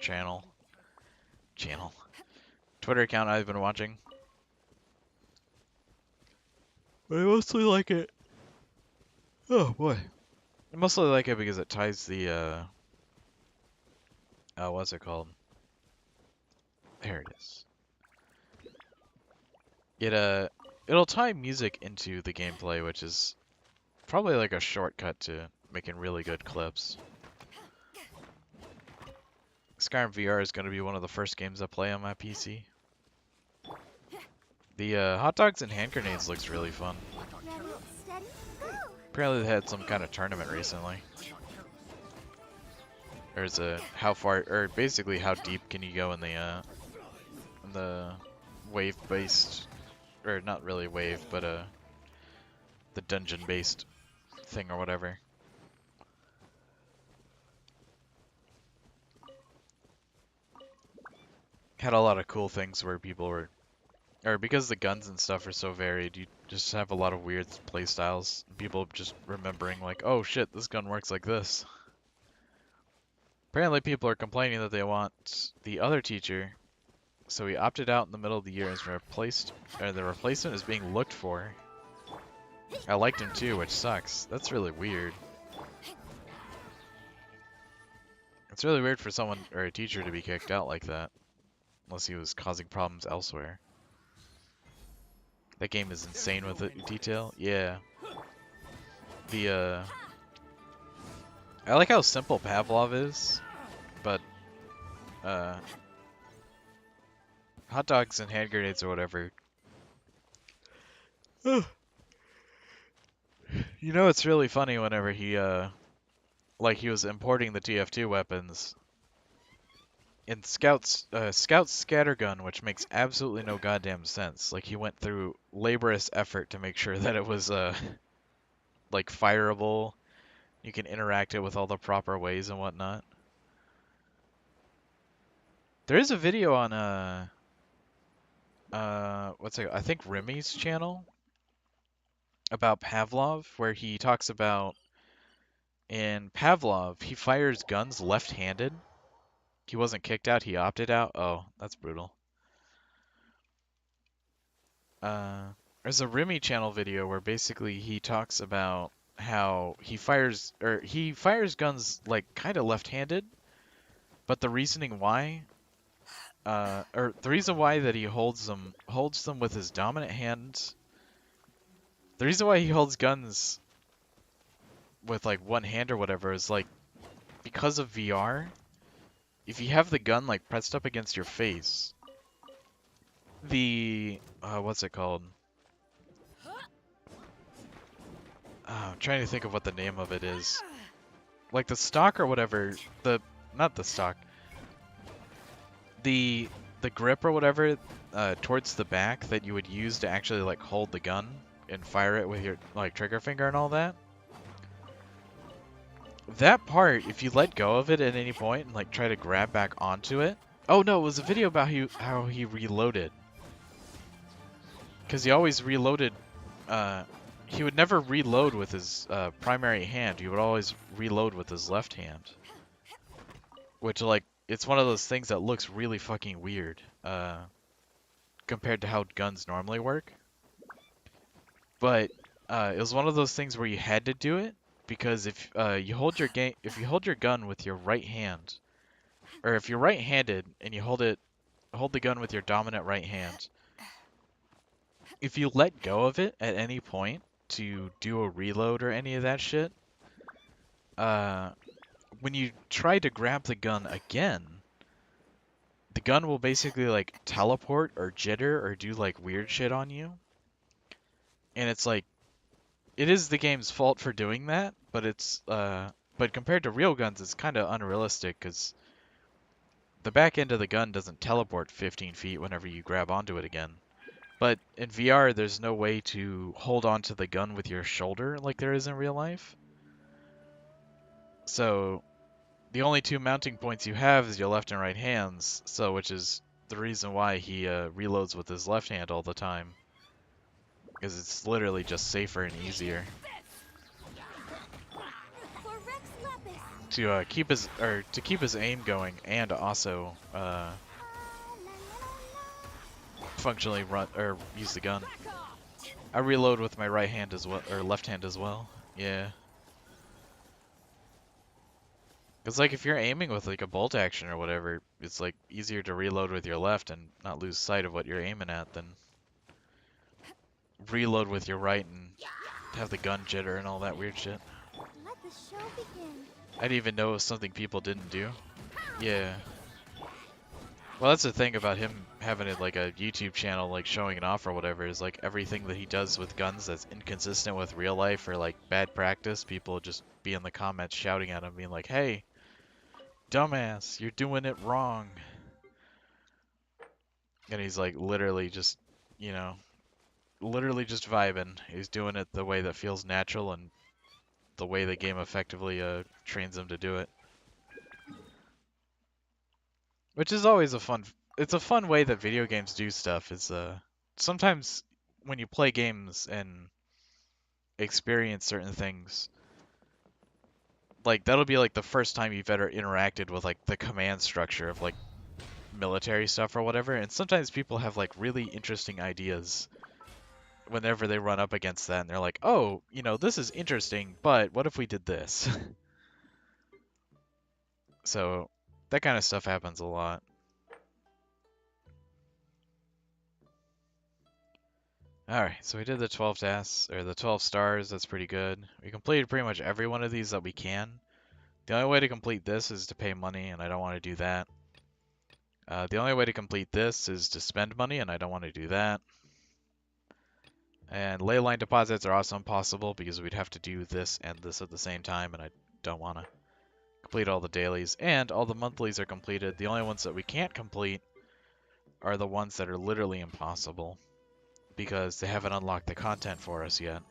S1: Twitter account I've been watching. But I mostly like it. Oh boy. I mostly like it because it ties the what's it called? There it is. It'll tie music into the gameplay, which is probably like a shortcut to making really good clips. Skyrim VR is going to be one of the first games I play on my PC. The hot dogs and hand grenades looks really fun.
S4: Ready, steady, go!
S1: Apparently they had some kind of tournament recently. There's a how far, or basically how deep can you go in the wave-based, or not really wave, but the dungeon-based thing or whatever. Had a lot of cool things where people were, or because the guns and stuff are so varied, you just have a lot of weird play styles. People just remembering like, oh shit, this gun works like this. Apparently people are complaining that they want the other teacher, so he opted out in the middle of the year and replaced, or the replacement is being looked for. I liked him too, which sucks. That's really weird. It's really weird for someone, or a teacher, to be kicked out like that. Unless he was causing problems elsewhere. That game is insane with the detail. Yeah. I like how simple Pavlov is, but hot dogs and hand grenades or whatever. You know, it's really funny whenever he like he was importing the TF2 weapons in Scout's scattergun, which makes absolutely no goddamn sense. Like he went through laborious effort to make sure that it was like fireable. You can interact it with all the proper ways and whatnot. There is a video on what's it? I think Remy's channel about Pavlov, where he talks about in Pavlov he fires guns left-handed. He wasn't kicked out, he opted out. Oh, that's brutal. There's a Remy channel video where basically he talks about how he fires guns like kind of left-handed, but the reasoning why, or the reason why that he holds them with his dominant hand. The reason why he holds guns with like one hand or whatever is like because of VR. If you have the gun like pressed up against your face, the what's it called? I'm trying to think of what the name of it is. Like the stock or whatever, not the stock. The grip or whatever towards the back that you would use to actually like hold the gun and fire it with your like trigger finger and all that. that part, if you let go of it at any point and like try to grab back onto it. Oh no, it was a video about how he reloaded. Because he always reloaded, he would never reload with his primary hand. He would always reload with his left hand. Which, like, it's one of those things that looks really fucking weird, compared to how guns normally work. But it was one of those things where you had to do it, because if you hold your gun with your right hand, or if you're right-handed and you hold the gun with your dominant right hand, if you let go of it at any point to do a reload or any of that shit, when you try to grab the gun again, the gun will basically like teleport or jitter or do like weird shit on you. And it's like, it is the game's fault for doing that, but but compared to real guns, it's kind of unrealistic because the back end of the gun doesn't teleport 15 feet whenever you grab onto it again. But in VR, there's no way to hold onto the gun with your shoulder like there is in real life. So the only two mounting points you have is your left and right hands, so which is the reason why he reloads with his left hand all the time. Because it's literally just safer and easier
S2: For Rex Lepus.
S1: to keep his aim going and also functionally run or use the gun. I reload with my right hand as well, or left hand as well. Yeah. Because like if you're aiming with like a bolt action or whatever, it's like easier to reload with your left and not lose sight of what you're aiming at than reload with your right and have the gun jitter and all that weird shit.
S4: Let the show begin.
S1: I didn't even know it was something people didn't do. Yeah. Well, that's the thing about him having it like a YouTube channel, like showing it off or whatever, is like everything that he does with guns that's inconsistent with real life or like bad practice, people just be in the comments shouting at him, being like, "Hey, dumbass, you're doing it wrong." And he's like literally just, you know, literally just vibing. He's doing it the way that feels natural and the way the game effectively trains him to do it. Which is always it's a fun way that video games do stuff. Is sometimes when you play games and experience certain things, like that'll be like the first time you've ever interacted with like the command structure of like military stuff or whatever, and sometimes people have like really interesting ideas whenever they run up against that and they're like, "Oh, you know, this is interesting, but what if we did this?" So that kind of stuff happens a lot. Alright, so we did the 12 tasks, or the 12 stars, that's pretty good. We completed pretty much every one of these that we can. The only way to complete this is to pay money, and I don't want to do that. The only way to complete this is to spend money, and I don't want to do that. And ley line deposits are also impossible, because we'd have to do this and this at the same time, and I don't want to complete all the dailies. And all the monthlies are completed. The only ones that we can't complete are the ones that are literally impossible, because they haven't unlocked the content for us yet.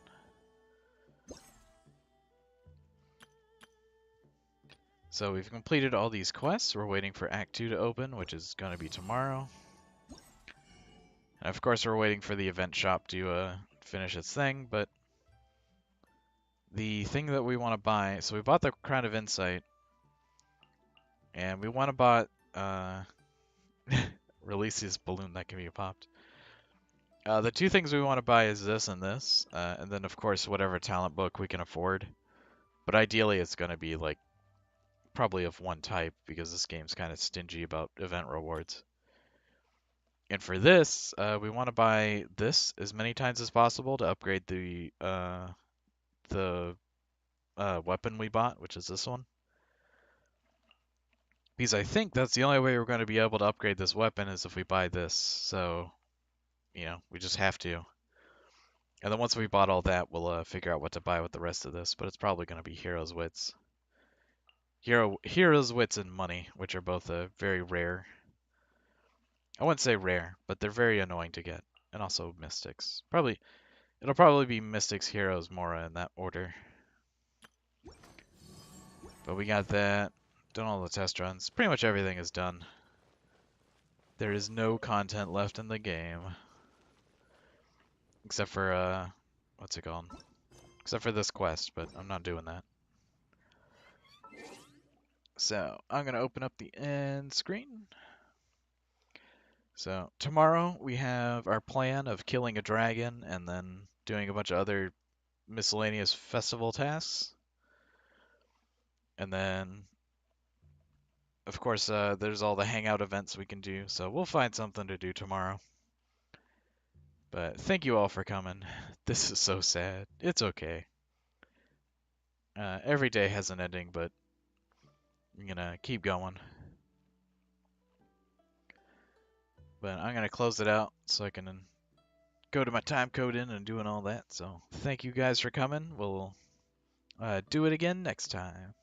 S1: So we've completed all these quests. We're waiting for Act 2 to open, which is going to be tomorrow. And of course, we're waiting for the event shop to finish its thing, but the thing that we want to buy... So we bought the Crown of Insight, and we want to buy... release this balloon that can be popped. The two things we want to buy is this and this, and then of course whatever talent book we can afford. But ideally it's going to be like probably of one type, because this game's kind of stingy about event rewards. And for this, we want to buy this as many times as possible to upgrade the weapon we bought, which is this one. Because I think that's the only way we're going to be able to upgrade this weapon is if we buy this. So, you know, we just have to. And then once we bought all that, we'll figure out what to buy with the rest of this. But it's probably going to be Hero's Wits. Hero's Wits and Money, which are both very rare. I wouldn't say rare, but they're very annoying to get. And also Mystics. It'll probably be Mystics, Heroes, Mora in that order. But we got that. Done all the test runs. Pretty much everything is done. There is no content left in the game. Except for, what's it called? Except for this quest, but I'm not doing that. So, I'm going to open up the end screen. So, tomorrow we have our plan of killing a dragon and then doing a bunch of other miscellaneous festival tasks. And then, of course, there's all the hangout events we can do, so we'll find something to do tomorrow. But thank you all for coming. This is so sad. It's okay. Every day has an ending, but I'm gonna keep going. But I'm gonna close it out so I can go to my time code in and doing all that. So thank you guys for coming. We'll do it again next time.